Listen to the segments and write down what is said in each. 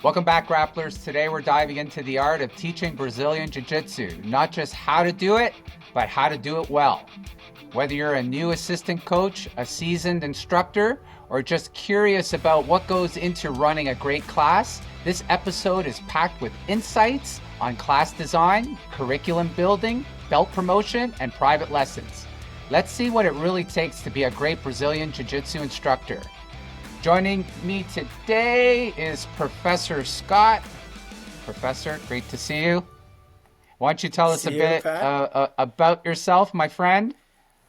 Welcome back, grapplers. Today we're diving into the art of teaching Brazilian Jiu-Jitsu. Not just how to do it, but how to do it well. Whether you're a new assistant coach, a seasoned instructor, or just curious about what goes into running a great class, this episode is packed with insights on class design, curriculum building, belt promotion, and private lessons. Let's see what it really takes to be a great Brazilian Jiu-Jitsu instructor. Joining me today is Professor Scott. Professor, great to see you. Why don't you tell us a bit about yourself, my friend?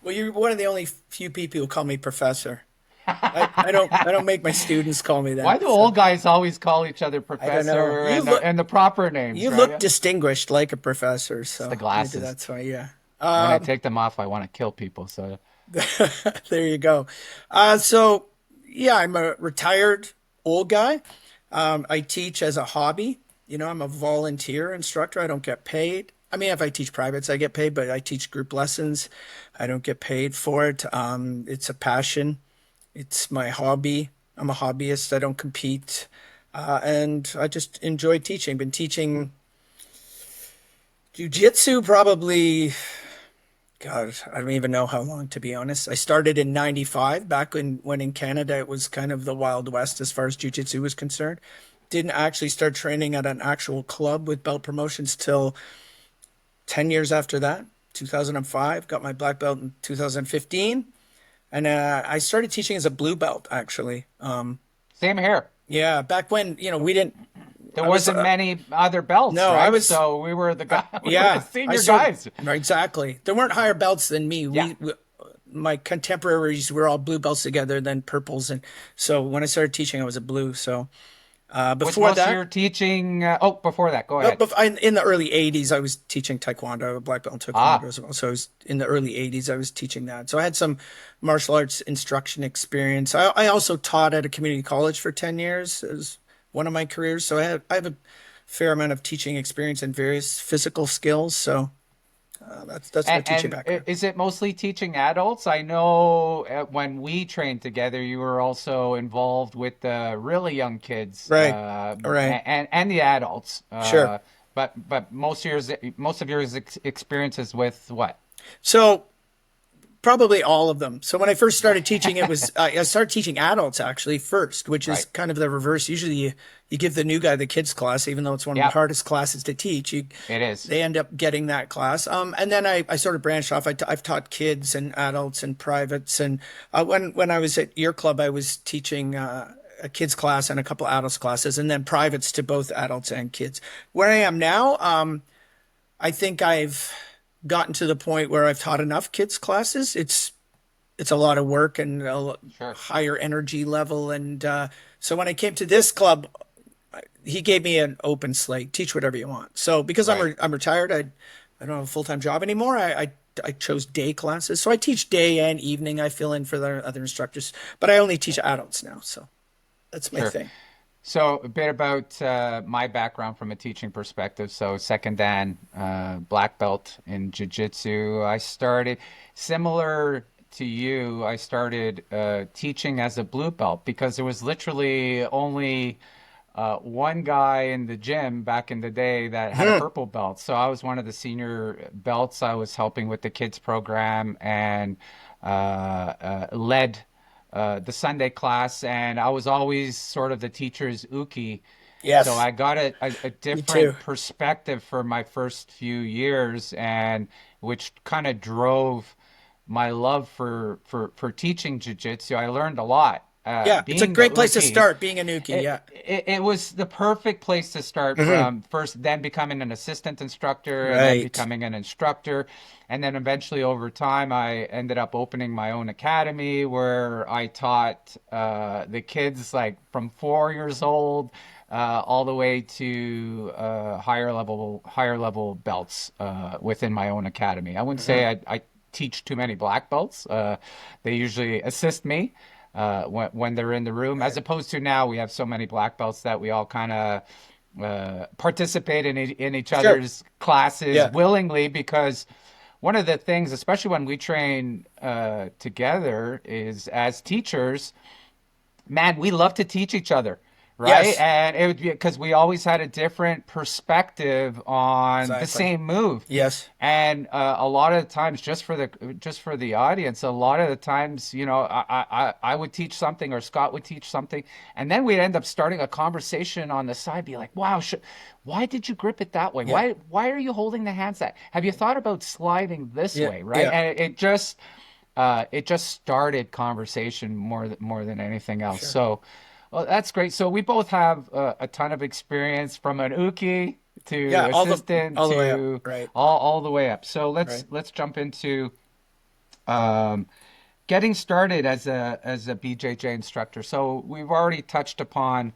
Well, you're one of the only few people who call me professor. I don't make my students call me that. Why do old guys always call each other I don't know. professor and the proper names, You look right? distinguished like a professor, It's so the maybe glasses. that's why. Yeah. When I take them off, I want to kill people. So There you go. So yeah, I'm a retired old guy. I teach as a hobby. I'm a volunteer instructor. I don't get paid. I mean, if I teach privates, I get paid, but I teach group lessons. I don't get paid for it. It's a passion. It's my hobby. I'm a hobbyist. I don't compete. And I just enjoy teaching. Been teaching Jiu-Jitsu probably, God, I don't even know how long, to be honest. I started in 95, back when in Canada it was kind of the Wild West as far as Jiu-Jitsu was concerned. Didn't actually start training at an actual club with belt promotions till 10 years after that, 2005. Got my black belt in 2015. And I started teaching as a blue belt, actually. same here. Yeah, back when, we didn't. There I was, wasn't many other belts, no, right? I was. So we were the guy, we were Yeah, the senior guys. Right, exactly. There weren't higher belts than me. Yeah. My contemporaries were all blue belts together, then purples, and so when I started teaching, I was a blue. So What's before most of that, your teaching? Before that, go ahead. in the early '80s, I was teaching Taekwondo, black belt in Taekwondo Ah, as well. So I was in the early '80s, I was teaching that. So I had some martial arts instruction experience. I also taught at a community college for 10 years as one of my careers. So I have a fair amount of teaching experience in various physical skills. So that's my teaching background. is it mostly teaching adults? I know when we trained together, you were also involved with the really young kids, Right, right, and the adults. sure. But most of yours experiences with what? So probably all of them. So when I first started teaching, it was I started teaching adults actually first, which is Right. kind of the reverse. Usually, you give the new guy the kids class, even though it's one of the Yep, hardest classes to teach. it is. They end up getting that class. And then I sort of branched off. I've taught kids and adults and privates. And when I was at your club, I was teaching a kids class and a couple adults classes, and then privates to both adults and kids. Where I am now, I think I've gotten to the point where I've taught enough kids classes. It's a lot of work and Sure. higher energy level. And so when I came to this club, he gave me an open slate, teach whatever you want. So because Right. I'm retired, I don't have a full-time job anymore. I chose day classes. So I teach day and evening. I fill in for the other instructors, but I only teach adults now. So that's my Sure. thing. So a bit about my background from a teaching perspective. So second dan, black belt in Jiu-Jitsu. I started similar to you. I started teaching as a blue belt because there was literally only one guy in the gym back in the day that had a Hmm. purple belt. So I was one of the senior belts. I was helping with the kids program and led the Sunday class, and I was always sort of the teacher's uki. So Yes, I got a me too. different perspective for my first few years, and which kind of drove my love for teaching jiu-jitsu. I learned a lot. Yeah, it's a Being the great place to uki, start being a Nuki. Yeah. it was the perfect place to start Hmm. from first, then becoming an assistant instructor, and then Right. becoming an instructor. And then eventually, over time, I ended up opening my own academy where I taught the kids like from 4 years old all the way to higher level belts within my own academy. I wouldn't say I teach too many black belts. They usually assist me when they're in the room, as Right. opposed to now we have so many black belts that we all kind of participate in each Sure. other's classes Yeah. willingly because one of the things, especially when we train together, is as teachers, man, we love to teach each other, right? Yes, And it would be because we always had a different perspective on the exactly. same move. Yes. And a lot of the times, just for the audience, a lot of the times, I would teach something or Scott would teach something, and then we'd end up starting a conversation on the side, be like, "Wow, why did you grip it that way? Yeah. Why are you holding the hands that? Have you thought about sliding this Yeah. way?" Right? Yeah. And it just started conversation more than anything else. Sure. So, well, that's great. So we both have a ton of experience from an uki to Yeah. assistant All the way up. to Right. all the way up. So Right. let's jump into um, getting started as a BJJ instructor. So we've already touched upon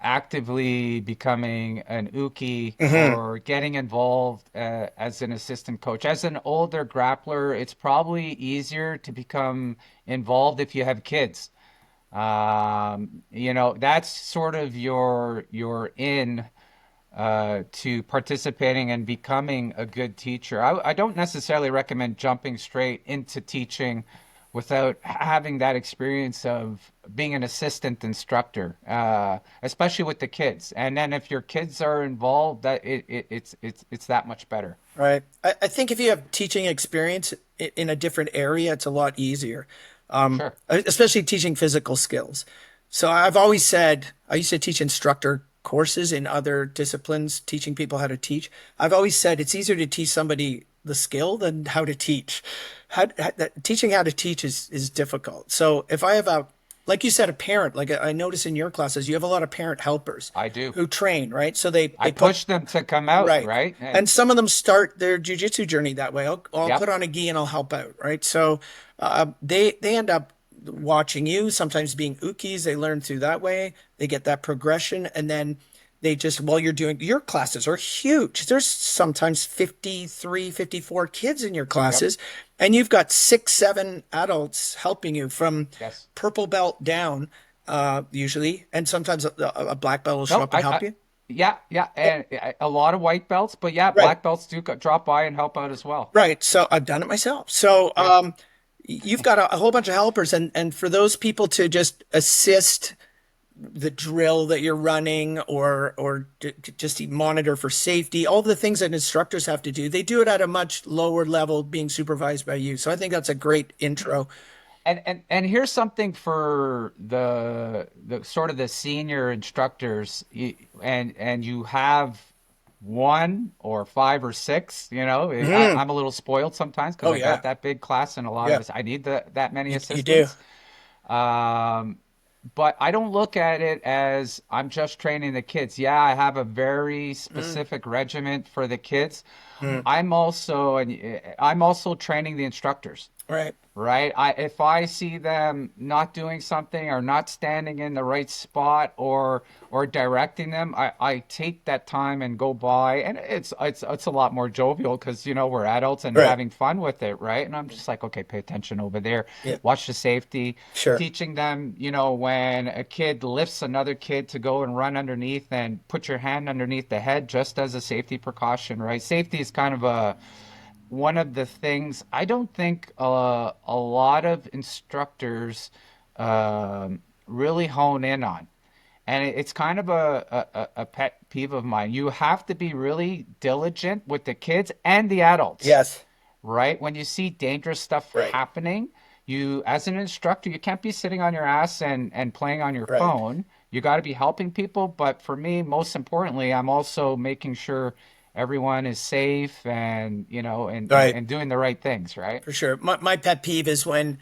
actively becoming an uki Hmm. or getting involved as an assistant coach. As an older grappler, it's probably easier to become involved if you have kids. That's sort of your in to participating and becoming a good teacher. I don't necessarily recommend jumping straight into teaching without having that experience of being an assistant instructor, especially with the kids. And then if your kids are involved, it's that much better. Right. I think if you have teaching experience in a different area, it's a lot easier, Sure. especially teaching physical skills. So I've always said, I used to teach instructor courses in other disciplines, teaching people how to teach. I've always said it's easier to teach somebody the skill than how to teach. Teaching how to teach is difficult. So if I have like you said, a parent, like I notice in your classes, you have a lot of parent helpers I do. who train, right? So they I put push them to come out, right. right? And And some of them start their jujitsu journey that way. I'll put yep. on a gi and I'll help out, right? So they end up watching you, sometimes being ukis. They learn through that way. They get that progression. And then they just, while you're doing your classes are huge. There's sometimes 53, 54 kids in your Yep. classes. And you've got 6, 7 adults helping you from Yes. purple belt down, usually. And sometimes a black belt will show No, up and help you. yeah, yeah, and a lot of white belts, but yeah, Right. black belts do drop by and help out as well. Right. So I've done it myself. So Yeah, you've got a whole bunch of helpers, and for those people to just assist the drill that you're running, or just monitor for safety, all the things that instructors have to do, they do it at a much lower level, being supervised by you. So I think that's a great intro. and here's something for the sort of the senior instructors, and you have one or five or six. Mhm. I'm a little spoiled sometimes because Oh I yeah, got that big class, and a lot of yeah. us I need that many You do. assistants. Um, but I don't look at it as I'm just training the kids. Yeah, I have a very Mm, specific regiment for the kids. mm. I'm also training the instructors, Right. right? If I see them not doing something or not standing in the right spot or directing them, I take that time and go by, and it's a lot more jovial because we're adults and Right. having fun with it, right? And I'm just like, okay, pay attention over there, Yeah. watch the safety, Sure. teaching them, when a kid lifts another kid to go and run underneath and put your hand underneath the head just as a safety precaution, right? Safety is kind of a one of the things I don't think a lot of instructors really hone in on. And it's kind of a pet peeve of mine. You have to be really diligent with the kids and the adults, Yes. right? When you see dangerous stuff Right. happening, as an instructor, you can't be sitting on your ass and playing on your Right. phone. You got to be helping people. But for me, most importantly, I'm also making sure everyone is safe and, Right. and doing the right things, right? For sure. My pet peeve is when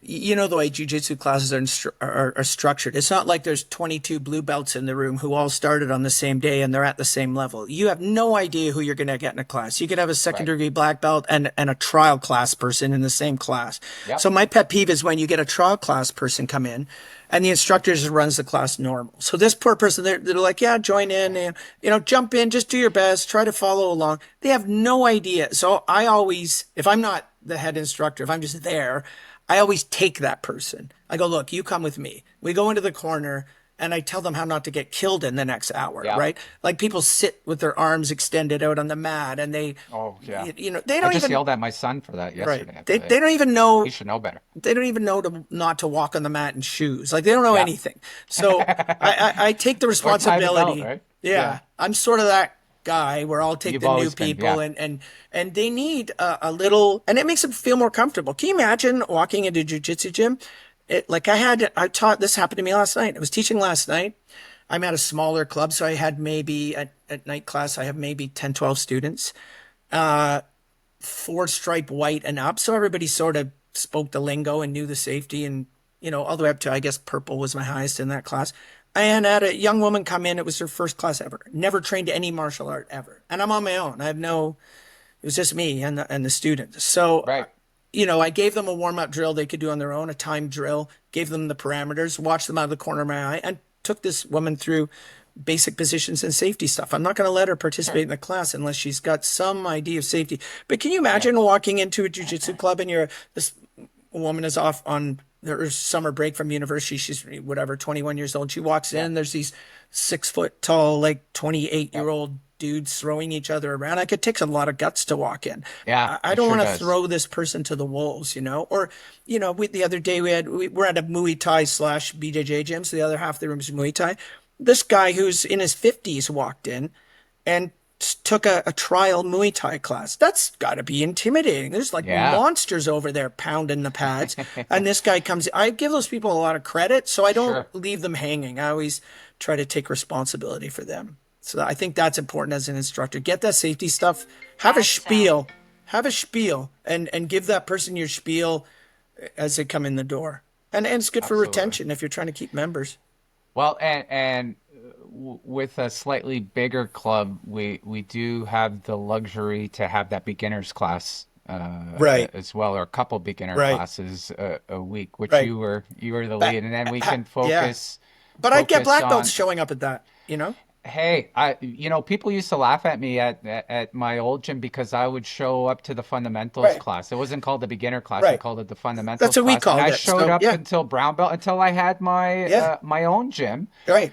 the way jujitsu classes are structured. It's not like there's 22 blue belts in the room who all started on the same day and they're at the same level. You have no idea who you're going to get in a class. You could have a second Right. degree black belt and a trial class person in the same class. Yep. So my pet peeve is when you get a trial class person come in and the instructor just runs the class normal. So this poor person, they're like, yeah, join in and, jump in, just do your best, try to follow along. They have no idea. So I always, if I'm not the head instructor, if I'm just there, I always take that person. I go, look, you come with me. We go into the corner and I tell them how not to get killed in the next hour, Yeah. right? Like people sit with their arms extended out on the mat and Oh, yeah. they I don't just even, yelled at my son for that right. yesterday. They don't even He know, should know better. they don't even know to not to walk on the mat in shoes. Like they don't know Yeah. anything. So I take the Or tie the belt, responsibility. right? Yeah. Yeah. I'm sort of that guy where I'll take You've the new always been. people Yeah. and they need a little, and it makes them feel more comfortable. Can you imagine walking into a jiu-jitsu gym? Like I taught, this happened to me last night. I was teaching last night. I'm at a smaller club, so I had maybe at night class, I have maybe 10, 12 students, four stripe white and up. So everybody sort of spoke the lingo and knew the safety and, all the way up to, I guess, purple was my highest in that class. And I had a young woman come in. It was her first class ever. Never trained any martial art ever. And I'm on my own. It was just me and the students. So, Right. I gave them a warm up drill they could do on their own, a timed drill, gave them the parameters, watched them out of the corner of my eye, and took this woman through basic positions and safety stuff. I'm not going to let her participate in the class unless she's got some idea of safety. But can you Yeah. imagine walking into a jiu-jitsu club and this woman is off on her summer break from university. She's whatever, 21 years old. She walks Yeah. in. There's these 6 foot tall, like 28 Yeah. year old dudes throwing each other around. Like it takes a lot of guts to walk in. Yeah. I It don't sure want to does. throw this person to the wolves, Or, the other day we're at a Muay Thai / BJJ gym. So the other half of the room is Muay Thai. This guy who's in his 50s walked in and took a trial Muay Thai class. That's got to be intimidating. There's like Yeah. monsters over there pounding the pads. And this guy comes, I give those people a lot of credit, so I don't Sure. leave them hanging. I always try to take responsibility for them. So I think that's important as an instructor. Get that safety stuff, have a spiel and give that person your spiel as they come in the door. And it's good for Absolutely. retention if you're trying to keep members. Well, and with a slightly bigger club, we do have the luxury to have that beginners class Right, as well, or a couple beginner right, classes a week, which right. you were the But, lead, and then we can yeah. focus But I'd get focus black belts on. showing up at that. Hey, people used to laugh at me at my old gym because I would show up to the fundamentals Right, class. It wasn't called the beginner class; we right. called it the That's fundamentals what we class, and called I it. showed So up yeah, until brown belt until I had yeah, my own gym. right.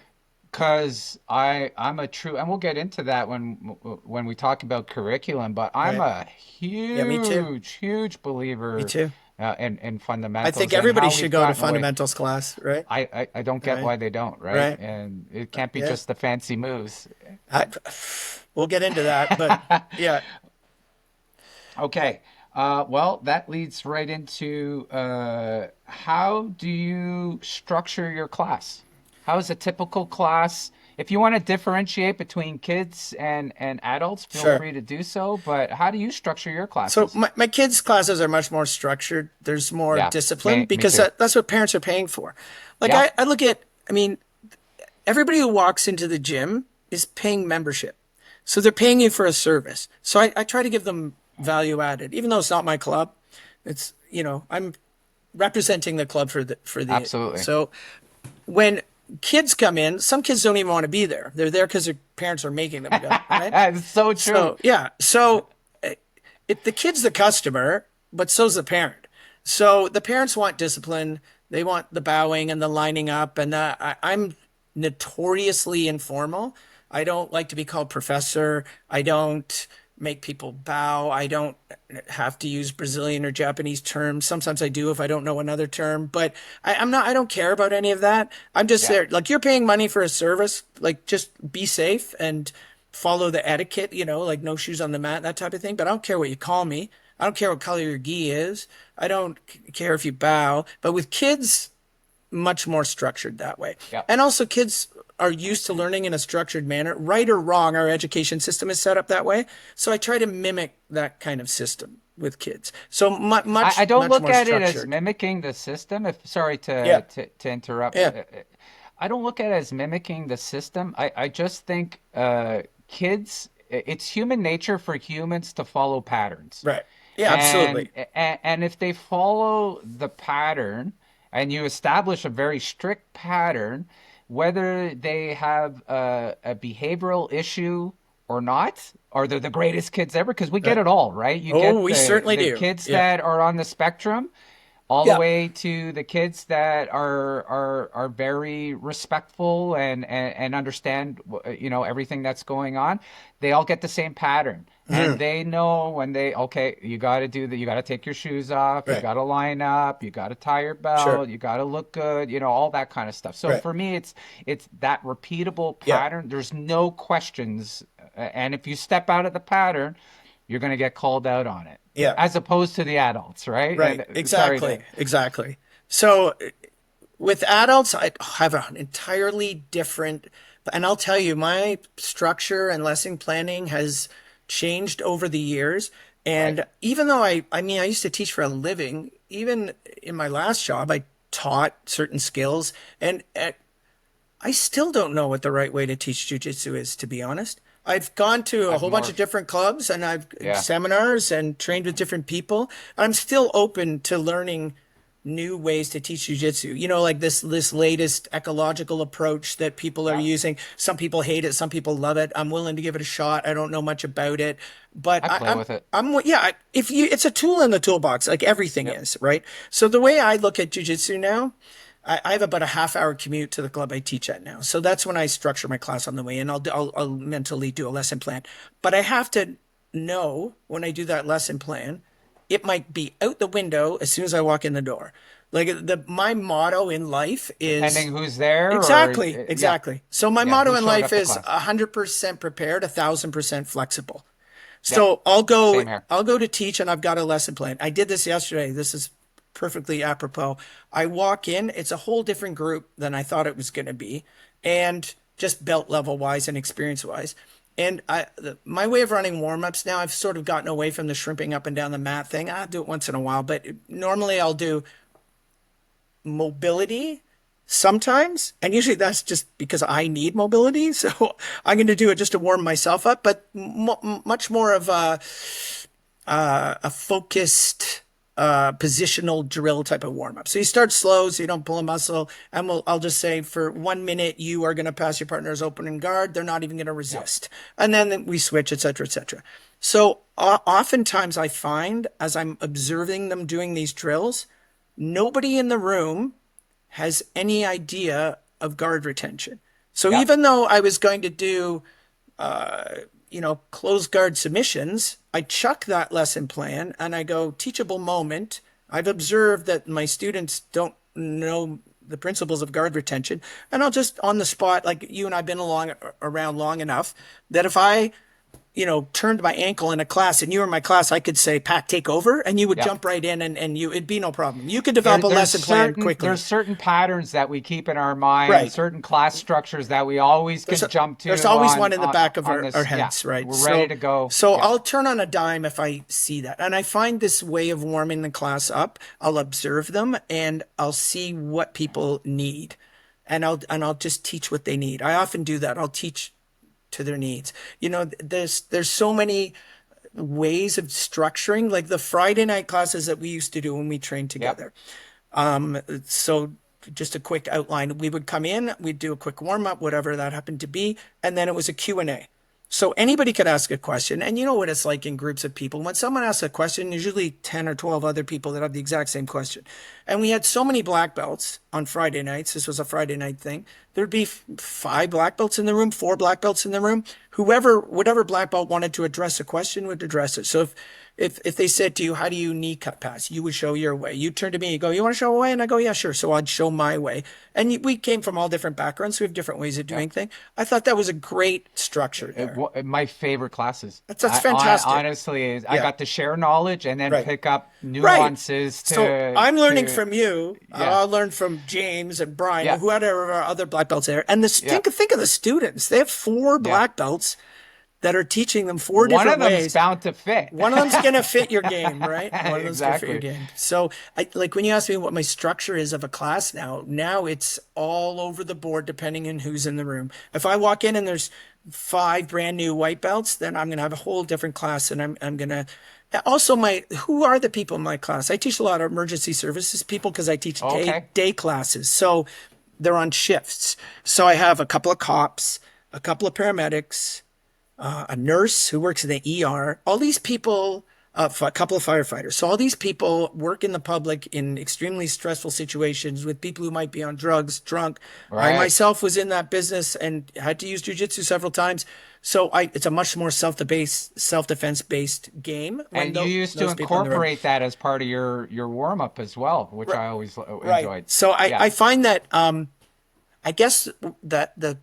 Because I'm a true, and we'll get into that when we talk about curriculum, but I'm Right. a Yeah, me too. huge Me believer too. in I think fundamentals and everybody how should we've go to gotten away. fundamentals class, right? I don't get Right. why they don't, right? Right. And it can't be Yeah. just the fancy moves. I, we'll get into that, but yeah. Okay. Well, that leads right into how do you structure your class? How is a typical class? If you want to differentiate between kids and adults, feel Sure. free to do so. But how do you structure your So classes? my kids' classes are much more structured. There's more Yeah, discipline me because too. that's what parents are paying for. Like Yeah, I look at, I mean, everybody who walks into the gym is paying membership. So they're paying you for a service. So I try to give them value added, even though it's not my club. I'm representing the club absolutely. so when kids come in, some kids don't even want to be there. They're there because their parents are making them go, right? It's so true. So yeah, so the kid's the customer, but so's the parent. So the parents want discipline. They want the bowing and the lining up, and I'm notoriously informal. I don't like to be called professor. I don't make people bow. I don't have to use Brazilian or Japanese terms. Sometimes I do if I don't know another term, but I'm not, I don't care about any of that. I'm just Yeah, there. Like you're paying money for a service, like just be safe and follow the etiquette, like no shoes on the mat, that type of thing. But I don't care what you call me. I don't care what color your gi is. I don't care if you bow. But with kids, much more structured that way. yeah. And also, kids are used to learning in a structured manner. Right or wrong, our education system is set up that way. So I try to mimic that kind of system with kids. So I much, don't much look more at it as structured. mimicking the system. If sorry Yeah, to interrupt. yeah, I don't look at it as mimicking the system. I just think kids, it's human nature for humans to follow patterns. right. Yeah, And, absolutely. and if they follow the pattern and you establish a very strict pattern, whether they have a behavioral issue or not, or they're the greatest kids ever, because we get Right. it all, right? You Oh, get we the certainly do. kids Yeah, that are on the spectrum, all the Yeah. way to the kids that are very respectful and understand everything that's going on. They all get the same pattern. And Mhm. they know when okay, you got to do that. You got to take your shoes off. You Right. got to line up. You got to tie your Sure. belt. You got to look good. All that kind of stuff. So Right. for me, it's that repeatable Yeah. pattern. There's no questions. And if you step out of the pattern, you're going to get called out on it, Yeah. as opposed to the adults, right? Right. And sorry Exactly. to, Exactly. So with adults, I have an entirely different, and I'll tell you, my structure and lesson planning has changed over the years. right. And even though I mean, I used to teach for a living, even in my last job, I taught certain skills, and I still don't know what the right way to teach jujitsu is, to be honest. I've gone to a I've whole bunch of morphed. different clubs and I've Yeah. seminars and trained with different people. I'm still open to learning new ways to teach jujitsu. Like this latest ecological approach that people are Yeah. using. Some people hate it, some people love it. I'm willing to give it a shot. I don't know much about it, but I play with it. yeah. If you, it's a tool in the toolbox, like everything Yep. is, right? So the way I look at jujitsu now, I have about a half-hour commute to the club I teach at now. So that's when I structure my class on the way in. I'll mentally do a lesson plan. But I have to know when I do that lesson plan, it might be out the window as soon as I walk in the door. Like my motto in life is Depending who's there, or exactly, yeah, exactly. So my yeah, motto who in showed life up to is class. 100% prepared, 1,000% flexible. Yep. So I'll go Same here. I'll go to teach and I've got a lesson plan. I did this yesterday. This is perfectly apropos. I walk in, it's a whole different group than I thought it was going to be, and just belt level wise and experience wise. And my way of running warm ups now, I've sort of gotten away from the shrimping up and down the mat thing. I'll do it once in a while, but normally I'll do mobility sometimes, and usually that's just because I need mobility. So I'm going to do it just to warm myself up, but much more of a focused positional drill type of warm up. So you start slow, so you don't pull a muscle, and I'll just say for 1 minute you are going to pass your partner's opening guard. They're not even going to Yep. resist, and then we switch, etc., etc. So oftentimes I find as I'm observing them doing these drills, nobody in the room has any idea of guard retention. So Yep. even though I was going to do closed guard submissions, I chuck that lesson plan and I go teachable moment. I've observed that my students don't know the principles of guard retention, and I'll just on the spot, like you and I've been around long enough that if I turned my ankle in a class and you were in my class, I could say, Pat, take over, and you would Yep. jump right in and it'd be no problem. You could develop a lesson plan There's quickly. certain patterns that we keep in our mind, Right. certain class structures that we always There's can a, jump there's to always one in the back of on our this. Yeah, heads, right? we're ready to go. So Yeah. I'll turn on a dime if I see that. And I find this way of warming the class up. I'll observe them and I'll see what people need. And I'll just teach what they need. I often do that. I'll teach to their needs. There's so many ways of structuring, like the Friday night classes that we used to do when we trained Yep. together. So just a quick outline. We would come in, we'd do a quick warm up, whatever that happened to be, and then it was a Q&A. So anybody could ask a question. And you know what it's like in groups of people. When someone asks a question, usually 10 or 12 other people that have the exact same question. And we had so many black belts on Friday nights. This was a Friday night thing. There'd be 5 black belts in the room, 4 black belts in the room. Whatever black belt wanted to address a question would address it. So if they said to you, how do you knee cut pass? You would show your way. You turn to me, you go, you want to show a way? And I go, yeah, sure. So I'd show my way. And we came from all different backgrounds. So we have different ways of doing things. I thought that was a great structure there. My favorite classes. That's fantastic. Honestly, I Yeah. got to share knowledge and then Right. pick up Right. nuances So I'm learning to from you. yeah. I'll learn from James and Brian, Yeah. who had our other black belts there. And Yeah. think of the students. They have 4 Yeah. black belts that are teaching them 4 One different of them ways. is bound to fit. One of them's going to fit your game, right? One of them's going to fit your Exactly. game. So, like when you ask me what my structure is of a class now it's all over the board depending on who's in the room. If I walk in and there's 5 brand new white belts, then I'm going to have a whole different class, and I'm going to also who are the people in my class? I teach a lot of emergency services people because I teach Okay. day classes. So they're on shifts. So I have a couple of cops, a couple of paramedics, a nurse who works in the ER. All these people a couple of firefighters. So all these people work in the public in extremely stressful situations with people who might be on drugs, drunk. I Right. myself was in that business and had to use jujitsu several times. So it's a much more self-defense based game when And you used to those people in the room. incorporate that as part of your warm up as well, which Right. I always Right. enjoyed. So Yeah. I find that I guess that the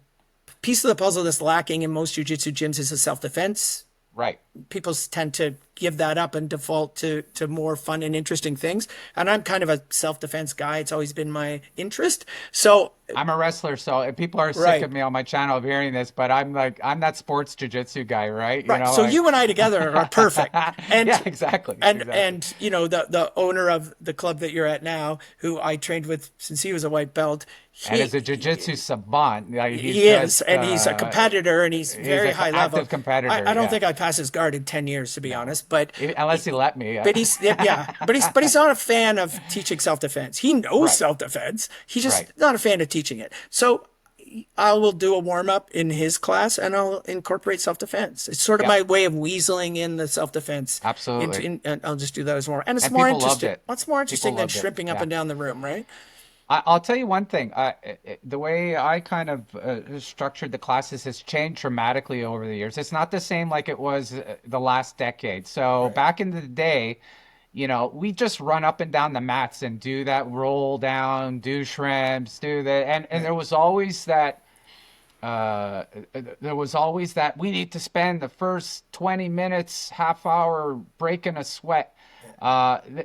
piece of the puzzle that's lacking in most jujitsu gyms is a self-defense. Right. People tend to give that up and default to more fun and interesting things. And I'm kind of a self-defense guy. It's always been my interest. So, I'm a wrestler, so people are sick right. of me on my channel of hearing this, but I'm that sports jiu-jitsu guy, right? You Right. know, So like you and I together are perfect. yeah, And exactly. and Exactly. and you know the owner of the club that you're at now, who I trained with since he was a white belt, And as a he jiu-jitsu savant, like he's he is, just and he's a competitor, and he's he's very an high level. active competitor, I don't yeah. think I pass his guard in 10 years, to be No. honest. But Unless he let me. he's yeah, but he's not a fan of teaching self defense. He knows Right. self defense. He's Right. just not a fan of teaching it. So I will do a warm up in his class, and I'll incorporate self defense. It's sort of Yeah. my way of weaseling in the self defense. Absolutely. And I'll just do that as more, and it's And more people loved interesting. it. What's more People interesting than loved it. shrimping up Yeah. and down the room, right? I'll tell you one thing. The way I kind of structured the classes has changed dramatically over the years. It's not the same like it was the last decade. So Right. back in the day, we just run up and down the mats and do that roll down, do shrimps, do that, and Right. uh, there was always that we need to spend the first 20 minutes, half hour breaking a sweat.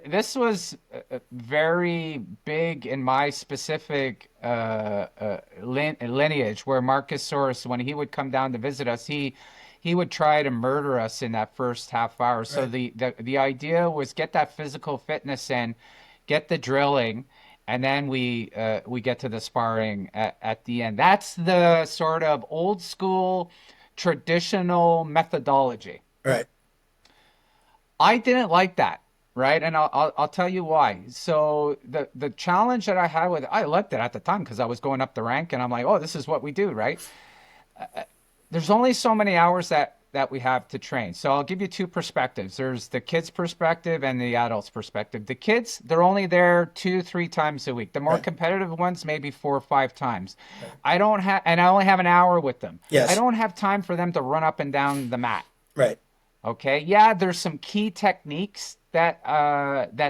This was very big in my specific lineage, where Marcus Soros, when he would come down to visit us, he would try to murder us in that first half hour. So Right. the idea was get that physical fitness in, get the drilling, and then we get to the sparring at the end. That's the sort of old school traditional methodology. Right. I didn't like that, right? And I'll tell you why. So the challenge that I had with it, I liked it at the time because I was going up the rank, and I'm like, oh, this is what we do, right? There's only so many hours that we have to train. So I'll give you two perspectives. There's the kids' perspective and the adults' perspective. The kids, they're only there 2, 3 times a week. The more Right. competitive ones, maybe 4 or 5 times. Right. And I only have an hour with them. I Yes. don't have time for them to run up and down the mat. Right. Okay. Yeah, there's some key techniques that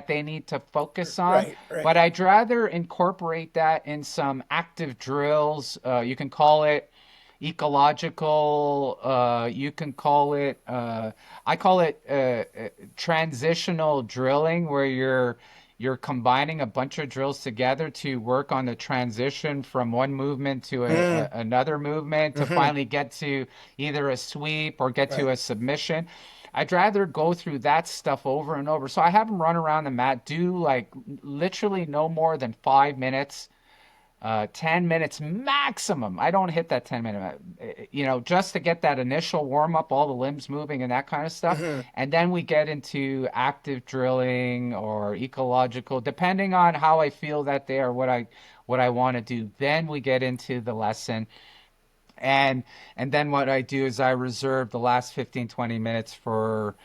they need to focus on, Right. Right. but I'd rather incorporate that in some active drills. You can call it ecological. You can call it. I call it transitional drilling, where you're combining a bunch of drills together to work on the transition from one movement to Mm, another movement to hmm. finally get to either a sweep or get to Right. a submission. I'd rather go through that stuff over and over. So I have them run around the mat, do like literally no more than 5 minutes, 10 minutes maximum. I don't hit that 10-minute, just to get that initial warm up, all the limbs moving and that kind of stuff. Hmm. And then we get into active drilling or ecological, depending on how I feel that day or what I want to do. Then we get into the lesson. And then what I do is I reserve the last 15, 20 minutes for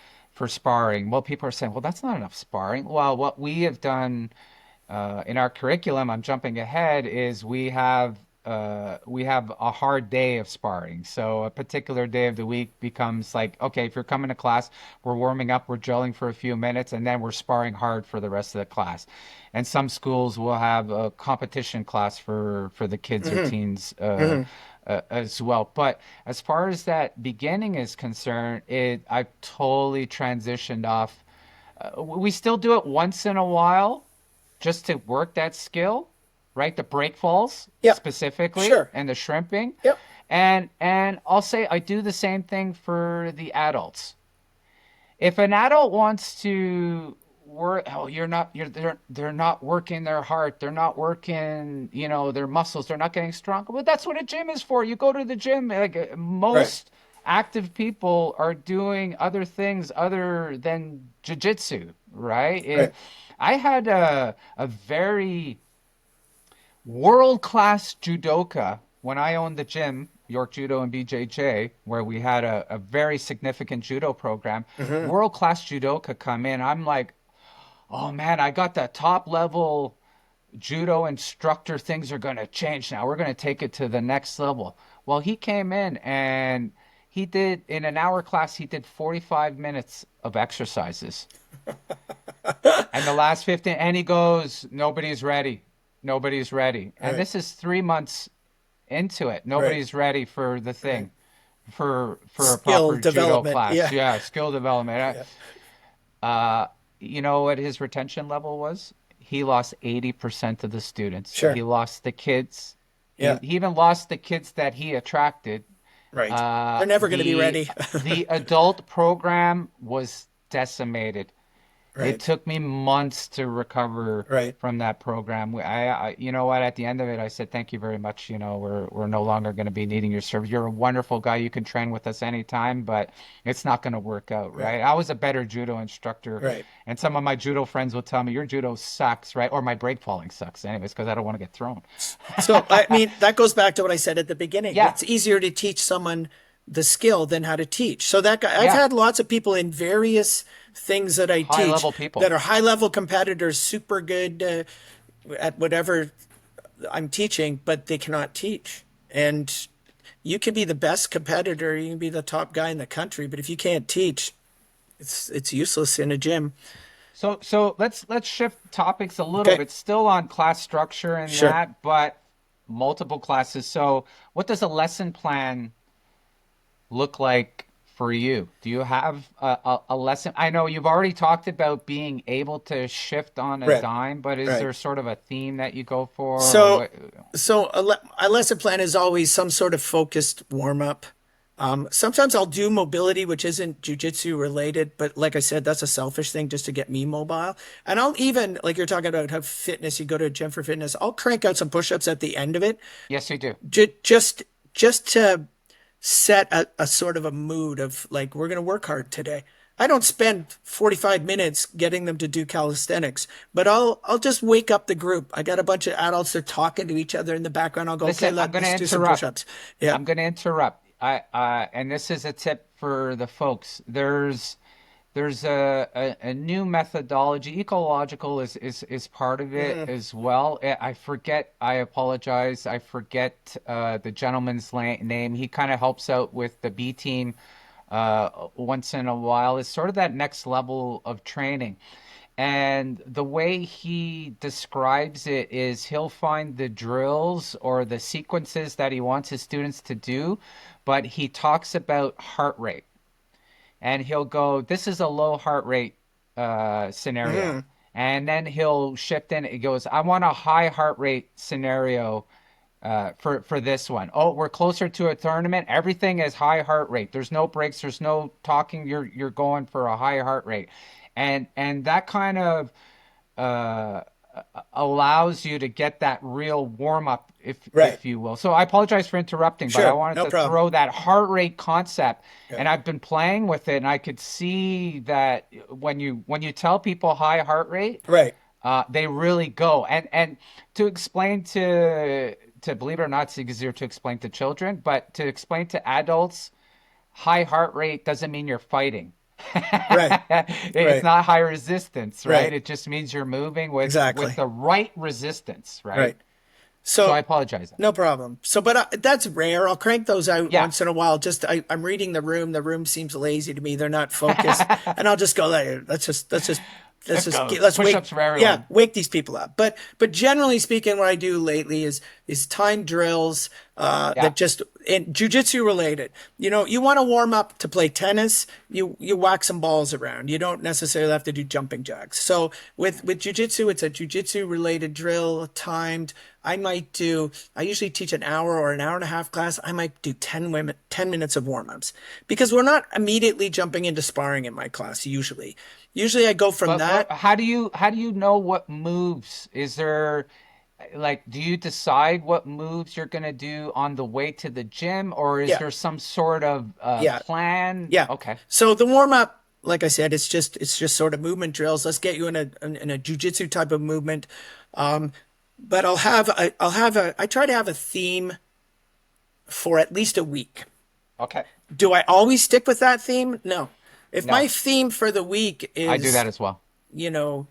sparring. Well, people are saying, well, that's not enough sparring. Well, what we have done in our curriculum, I'm jumping ahead, is we have a hard day of sparring. So a particular day of the week becomes like, okay, if you're coming to class, we're warming up, we're drilling for a few minutes, and then we're sparring hard for the rest of the class. And some schools will have a competition class for the kids or Hmm. teens Hmm. as well. But as far as that beginning is concerned, I've totally transitioned off. We still do it once in a while just to work that skill, right? The break falls Yep. specifically Sure. and the shrimping. Yep. And I'll say I do the same thing for the adults. If an adult wants to work, oh, they're not working their heart, they're not working, their muscles, they're not getting strong. Well, that's what a gym is for. You go to the gym. Like Right. most active people are doing other things other than jujitsu, right? Right. I had a very world class judoka when I owned the gym, York Judo and BJJ, where we had a very significant judo program, Hmm. world-class judoka come in. I'm like, oh man, I got the top level judo instructor. Things are going to change now. We're going to take it to the next level. Well, he came in and he did, in an hour class, he did 45 minutes of exercises. And the last 15, and he goes, nobody's ready. Nobody's ready. And Right. this is 3 months into it. Right. Nobody's ready for the Right. thing, for a Skill proper judo development. class. Yeah. Yeah, skill development. Yeah. Uh, you know what his retention level was? He lost 80% of the students. He Sure. lost the kids. Yeah. He even lost the kids that he attracted. Right. Uh, They're never going to be the ready. the adult program was decimated. It Right. took me months to recover Right. from that program. You know what? At the end of it, I said, "Thank you very much. You know, we're no longer going to be needing your service. You're a wonderful guy. You can train with us anytime, but it's not going to work out, Right. right?" I was a better judo instructor, Right. and some of my judo friends will tell me, "Your judo sucks, right?" Or my break falling sucks, anyways, because I don't want to get thrown. So, I mean, that goes back to what I said at the beginning. Yeah, It's easier to teach someone the skill than how to teach. So that guy, I've yeah, had lots of people in various things that I high teach level people. that are high level competitors, super good at whatever I'm teaching, but they cannot teach. And you can be the best competitor, you can be the top guy in the country, but if you can't teach, it's useless in a gym. So let's shift topics a little Okay, bit. Still on class structure and sure. that, but multiple classes. So what does a lesson plan look like for you? Do you have a lesson? I know you've already talked about being able to shift on a Right, dime, but is right. there sort of a theme that you go for, or So, what? a lesson plan is always some sort of focused warm up. Sometimes I'll do mobility, which isn't jujitsu related, but like I said, that's a selfish thing just to get me mobile. And I'll even, like you're talking about how fitness, you go to a gym for fitness, I'll crank out some push-ups at the end of it, Yes, you do. ju just to set a sort of a mood of like, we're going to work hard today. I don't spend 45 minutes getting them to do calisthenics, but I'll just wake up the group. I got a bunch of adults, they're talking to each other in the background. I'll go, okay, Listen, I'm going to let's do some interrupt. push-ups. Yeah. I'm going to interrupt. And this is a tip for the folks. There's a new methodology. Ecological is part of it Mm, as well. I forget. I apologize. I forget the gentleman's name. He kind of helps out with the B team once in a while. It's sort of that next level of training. And the way he describes it is he'll find the drills or the sequences that he wants his students to do, but he talks about heart rate. And he'll go, this is a low heart rate scenario. mm, And then he'll shift in. He goes, I want a high heart rate scenario for this one. Oh, we're closer to a tournament. Everything is high heart rate. There's no breaks. There's no talking. You're going for a high heart rate, and that kind of uh, allows you to get that real warm up, right. if you will. So I apologize for interrupting, but I Sure. wanted No to problem. throw that heart rate concept, Yeah. and I've been playing with it, and I could see that when you tell people high heart rate, Right. they really go. And to explain to believe it or not, it's easier to explain to children, but to explain to adults, high heart rate doesn't mean you're fighting. Right. It's Right. not high resistance, right? Right. It just means you're moving with Exactly. the right resistance, right? Right. So I So apologize. no problem. So, but that's rare. I'll crank those out Yeah. once in a while. Just I'm reading the room. The room seems lazy to me. They're not focused, and I'll just go, "Hey, Let's go. let's wake Push-ups for yeah, everyone. wake these people up." But generally speaking, what I do lately is time drills Yeah. that just in jujitsu related. You know, you want to warm up to play tennis. You whack some balls around. You don't necessarily have to do jumping jacks. So with jujitsu, it's a jujitsu related drill, timed. I usually teach an hour or an hour and a half class. I might do 10 minutes of warm-ups because we're not immediately jumping into sparring in my class usually. Usually I go from But that. how do you know what moves? Is there like do you decide what moves you're going to do on the way to the gym, or is Yeah, there some sort of yeah, plan? yeah. Okay. So the warm-up, like I said, it's just sort of movement drills. Let's get you in a jujitsu type of movement. But I try to have a theme for at least a week. Okay. Do I always stick with that theme? No. If my No, theme for the week I do is, that as well. you know,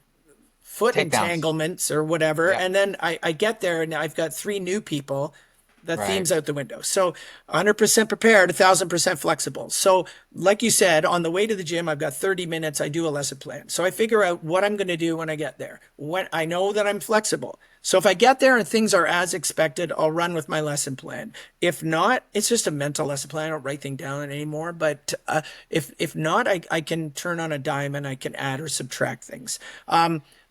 foot Takedowns. entanglements or whatever, Yeah. and then I get there and I've got three new people, the Right. theme's out the window. So 100% prepared, 1,000% flexible. So like you said, on the way to the gym, I've got 30 minutes. I do a lesson plan. So I figure out what I'm going to do when I get there. When I know that I'm flexible. So if I get there and things are as expected, I'll run with my lesson plan. If not, it's just a mental lesson plan. I don't write things down anymore. But if not, I can turn on a dime and I can add or subtract things.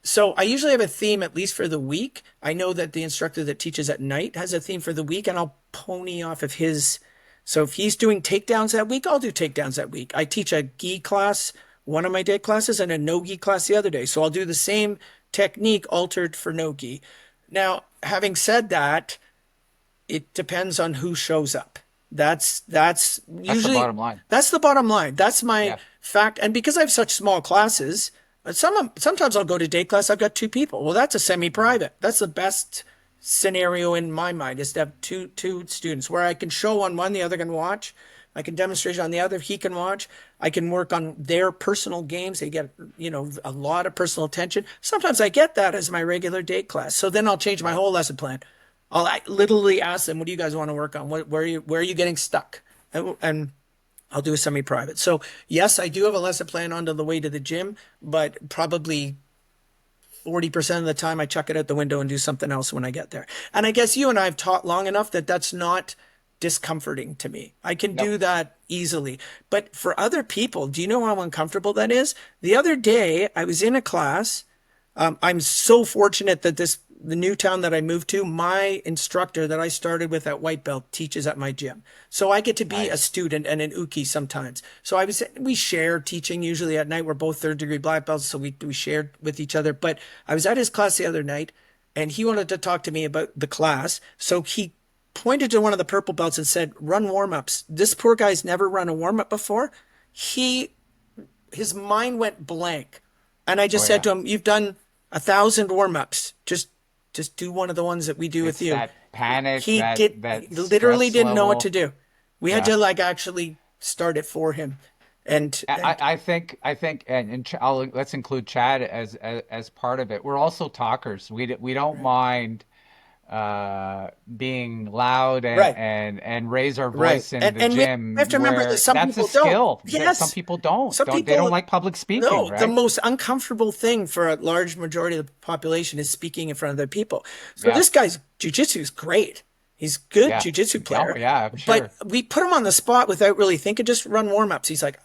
So I usually have a theme at least for the week. I know that the instructor that teaches at night has a theme for the week, and I'll pony off of his. So if he's doing takedowns that week, I'll do takedowns that week. I teach a gi class, one of my day classes, and a no gi class the other day. So I'll do the same technique altered for no gi. Now, having said that, it depends on who shows up. That's That's the usually bottom line. that's the bottom line. That's my Yeah. fact. And because I have such small classes, sometimes I'll go to day class. I've got two people. Well, that's a semi-private. That's the best scenario in my mind is to have two students where I can show on one, the other can watch. I can demonstrate on the other, he can watch. I can work on their personal games. They get, a lot of personal attention. Sometimes I get that as my regular day class. So then I'll change my Right. whole lesson plan. I literally ask them, what do you guys want to work on? Where are you getting stuck? And I'll do a semi-private. So yes, I do have a lesson plan on the way to the gym, but probably 40% of the time I chuck it out the window and do something else when I get there. And I guess you and I have taught long enough that that's not discomforting to me. I can No. do that easily. But for other people, do you know how uncomfortable that is? The other day, I was in a class. I'm so fortunate that the new town that I moved to, my instructor that I started with at White Belt teaches at my gym. So I get to be a Nice. student and an uki sometimes. So we share teaching usually at night. We're both third degree black belts, so we shared with each other. But I was at his class the other night and he wanted to talk to me about the class. So he pointed to one of the purple belts and said, run warm ups. This poor guy's never run a warm up before. He his mind went blank. And I Oh just said yeah. to him, you've done 1,000 warm-ups. Just do one of the ones that we do with It's you. that panic, He that literally stress didn't know what to level. do. We had Yeah. to like actually start it for him. And I think, and let's include Chad as part of it. We're also talkers. We don't mind being loud right, and raise our right. voice in And the and we have gym to remember that where some that's a people don't. skill that some Yes. people don't Some don't they don't people like public speaking, no, the right? most uncomfortable thing for a large majority of the population is speaking in front of other people. So Yeah. this guy's jujitsu is great. He's a good Yeah. jujitsu Oh player, yeah, I'm but sure. we put him on the spot without really thinking. Just run warm ups. He's like,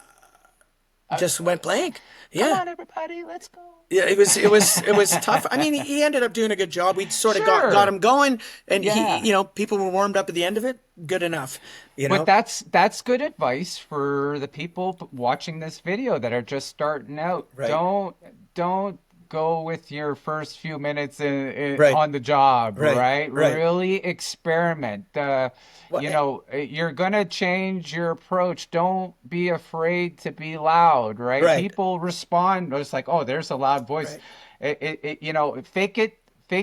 just went blank. Come Yeah. on, everybody, let's go. Yeah, it was tough. I mean, he ended up doing a good job. We sort of got Sure. him going, and Yeah. people were warmed up at the end of it. Good enough, you But know. that's good advice for the people watching this video that are just starting out. Right, Don't go with your first few minutes right, on the job, right, right? right. Really experiment. Well, You're gonna change your approach. Don't be afraid to be loud, right? right, People respond. It's like, oh, there's a loud voice. right. Fake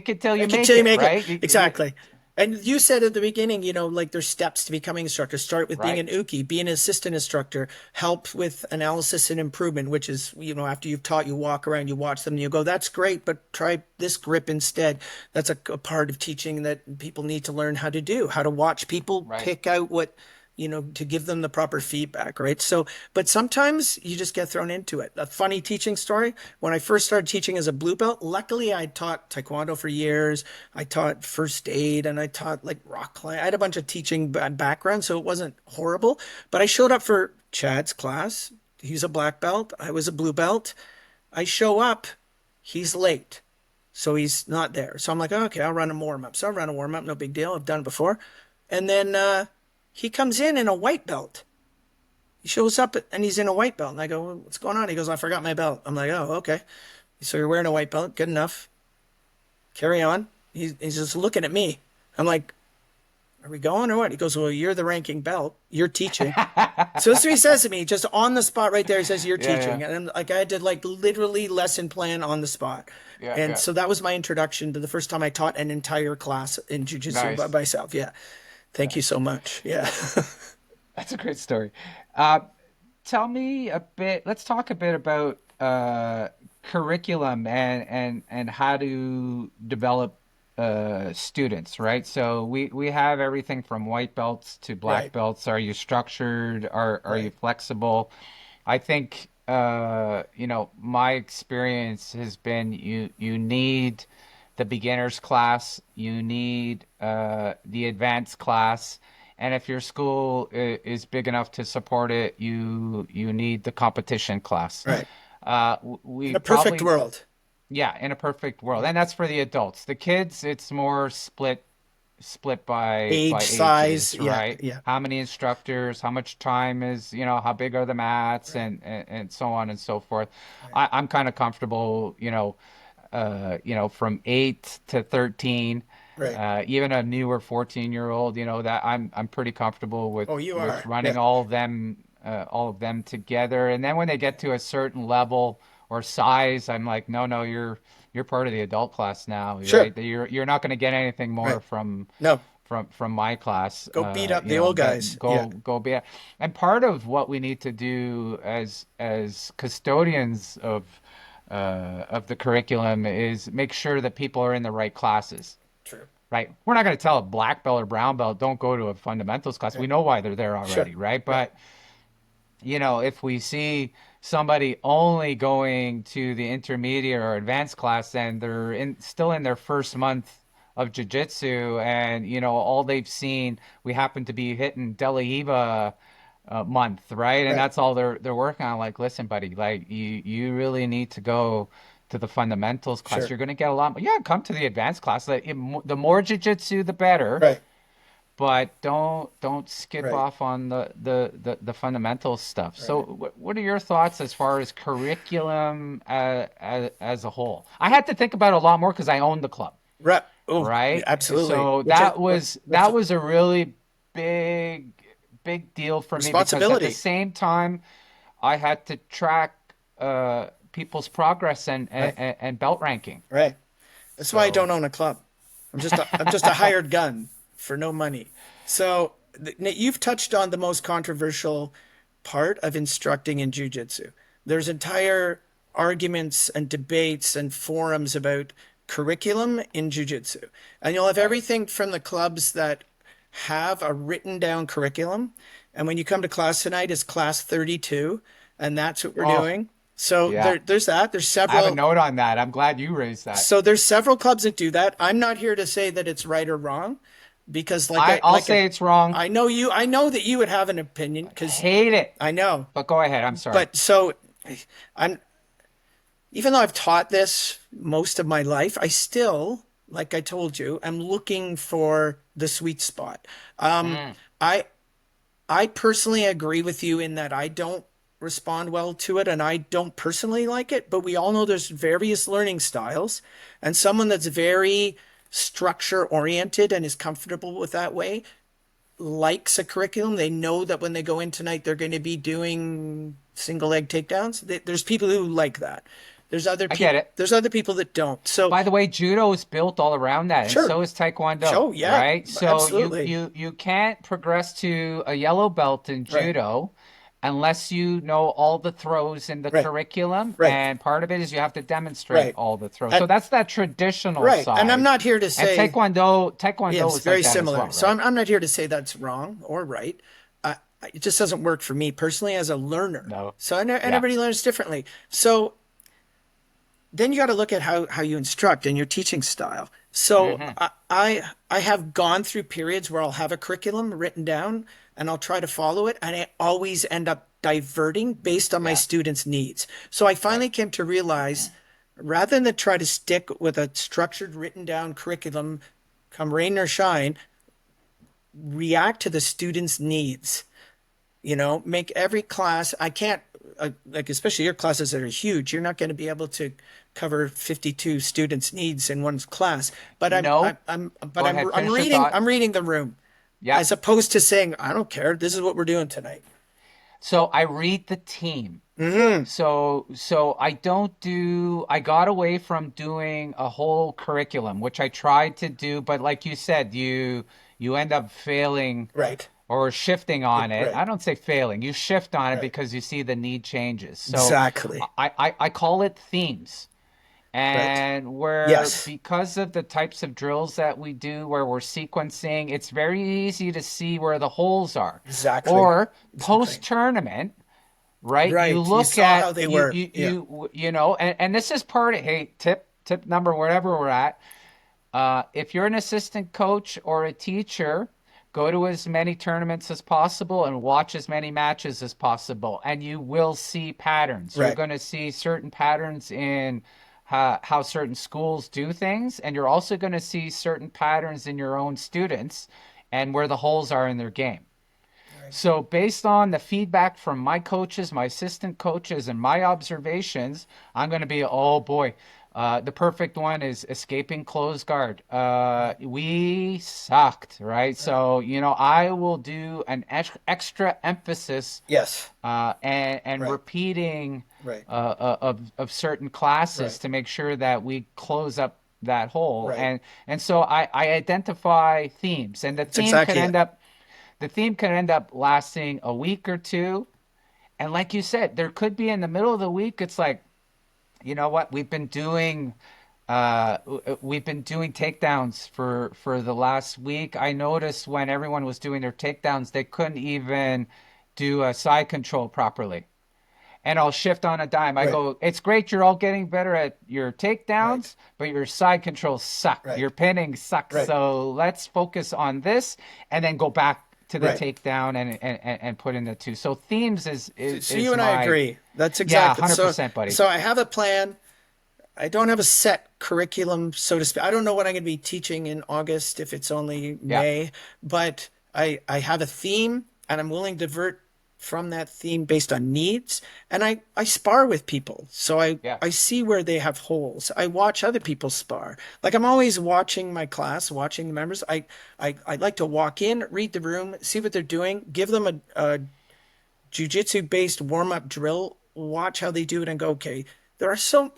it till I you can make tell you it, make it right? exactly. And you said at the beginning, like there's steps to becoming instructor. Start with being Right. an uki, be an assistant instructor, help with analysis and improvement, which is, after you've taught, you walk around, you watch them, and you go, that's great, but try this grip instead. That's a part of teaching that people need to learn how to do, how to watch people Right. pick out what, to give them the proper feedback, right? So, but sometimes you just get thrown into it. A funny teaching story. When I first started teaching as a blue belt, luckily I taught Taekwondo for years. I taught first aid and I taught like rock climbing. I had a bunch of teaching background, so it wasn't horrible. But I showed up for Chad's class. He's a black belt. I was a blue belt. I show up. He's late. So he's not there. So I'm like, okay, I'll run a warm up. So I'll run a warm up. No big deal. I've done it before. And then he comes in a white belt. He shows up and he's in a white belt. And I go, well, what's going on? He goes, I forgot my belt. I'm like, oh, okay. So you're wearing a white belt. Good enough. Carry on. He's just looking at me. I'm like, are we going or what? He goes, well, you're the ranking belt. You're teaching. So that's what he says to me, just on the spot right there. He says, you're Yeah, teaching. yeah, And I'm like, I had to like literally lesson plan on the spot. yeah, And yeah. so that was my introduction to the first time I taught an entire class in jiu-jitsu by Nice. myself. Yeah. Thank you so much. Yeah. That's a great story. Uh, Tell me a bit, let's talk a bit about curriculum and how to develop students, right? So we have everything from white belts to black Right. belts. Are you structured? Are you Right. flexible? I think my experience has been you need the beginners class, you need the advanced class, and if your school is big enough to support it, you need the competition class. Right. In We a perfect probably, world. yeah, in a perfect world, Yeah. and that's for the adults. The kids, it's more split by Age, size. ages, Yeah. right? Yeah. How many instructors, how much time is, how big are the mats Right. and so on and so forth. Right. I'm kind of comfortable, from 8 to 13, Right. even a newer 14-year-old, that I'm pretty comfortable with Oh, you with are. running Yeah. all of them together. And then when they get to a certain level or size, I'm like, no, no, you're part of the adult class now, Sure. right? You're not going to get anything more Right. from No. from my class. Go beat up the old guys. Yeah. Go be. And part of what we need to do as custodians of the curriculum is make sure that people are in the right classes. True. Right. We're not going to tell a black belt or brown belt, don't go to a fundamentals class. We Right. know why they're there Sure. already, right? Right. But if we see somebody only going to the intermediate or advanced class and they're still in their first month of jiu-jitsu and all they've seen, we happen to be hitting De La Riva month, right? And Right. that's all they're working on. Like, listen, buddy, like you really need to go to the fundamentals class. Sure. You're going to get a lot. Yeah, come to the advanced class. Like, the more jiu-jitsu, the better, Right. but don't skip Right. off on the fundamental stuff. So, Right. what are your thoughts as far as curriculum as a whole? I had to think about it a lot more because I owned the club, Right. Oh, yeah, right? absolutely. So Which is that was what's that was a really big deal for me because at the responsibility. same time I had to track people's progress and, Right. and and belt ranking. Right. That's why I So don't own a club. I'm just a hired gun for no money. So you've touched on the most controversial part of instructing in jiu-jitsu. There's entire arguments and debates and forums about curriculum in jiu-jitsu. And you'll have right. everything from the clubs that have a written down curriculum. And when you come to class tonight, it's class 32, and that's what we're Oh, doing. So yeah. there's that. There's I have a several. note on that. I'm glad you raised that. So there's several clubs that do that. I'm not here to say that it's right or wrong because I'll say it's wrong. I know that you would have an opinion because Hate it. I know. But go ahead. I'm sorry. But so I'm even though I've taught this most of my life, I still, like I told you, I'm looking for the sweet spot. Mm, I I personally agree with you in that I don't respond well to it and I don't personally like it, but we all know there's various learning styles, and someone that's very structure oriented and is comfortable with that way likes a curriculum. They know that when they go in tonight, they're going to be doing single leg takedowns. There's people who like that. I get it. There's other people that don't. So By the way, judo is built all around that, and sure. so is taekwondo, So yeah, right? So you absolutely. you you can't progress to a yellow belt in Right. judo unless you know all the throws in the Right. curriculum, Right. and part of it is you have to demonstrate Right. all the throws. And, So that's that traditional right. And I'm side. not here to And say taekwondo yes, is like very that as similar. well, So right? I'm not here to say that's wrong or right. It just doesn't work for me personally as a learner. No. So and Yeah. everybody learns differently. So then you got to look at how you instruct and your teaching style. So Hmm. I have gone through periods where I'll have a curriculum written down and I'll try to follow it, and I always end up diverting based on my Yeah. students' needs. So I Right. finally came to realize rather than to try to stick with a structured written down curriculum, come rain or shine, react to the students' needs. Make every class. I can't like especially your classes that are huge. You're not going to be able to cover 52 students' needs in one class. But No. but Go ahead. I'm Finish your reading. thought. I'm reading the room, Yeah. as opposed to saying I don't care. This is what we're doing tonight. So I read the team. So I got away from doing a whole curriculum, which I tried to do, but like you said, you end up failing Right. or shifting on it. Right. I don't say failing. You shift on it Right. because you see the need changes. So Exactly. I call it themes. Right. And where Yes. because of the types of drills that we do where we're sequencing, it's very easy to see where the holes are. Exactly. Or Exactly. post tournament, right? You Right. You look saw how at they were. Yeah. you know, and this is part of, hey, tip number whatever we're at. If you're an assistant coach or a teacher, go to as many tournaments as possible and watch as many matches as possible, and you will see patterns. You're Right. going to see certain patterns in how certain schools do things, and you're also going to see certain patterns in your own students and where the holes are in their game. Right. So, based on the feedback from my coaches, my assistant coaches, and my observations, I'm going to be, oh boy, the perfect one is escaping close guard. Right. We sucked, right? Right. So, I will do an extra emphasis Yes. and Right. repeating Right. of certain classes Right. to make sure that we close up that hole. Right. And so I identify themes, and It's exactly it. the theme can end up lasting a week or two. And like you said, there could be in the middle of the week, it's like, you know what, we've been doing takedowns for the last week. I noticed when everyone was doing their takedowns, they couldn't even do a side control properly. And I'll shift on a dime. I Right. go, it's great you're all getting better at your Right. takedowns, but your side controls suck. Right. Your pinning sucks. Right. So let's focus on this and then go back to the Right. takedown and put in the two. So themes is is, So you is and I my agree. That's yeah, exactly so. 100% buddy. So I have a plan. I don't have a set curriculum, so to speak. I don't know what I'm going to be teaching in August if it's only Yeah. May, but I have a theme and I'm willing to divert from that theme based on needs. And I spar with people. So Yeah. I see where they have holes. I watch other people spar. Like I'm always watching my class, watching the members. I like to walk in, read the room, see what they're doing, give them a jiu-jitsu based warm-up drill, watch how they do it and go, okay, there's so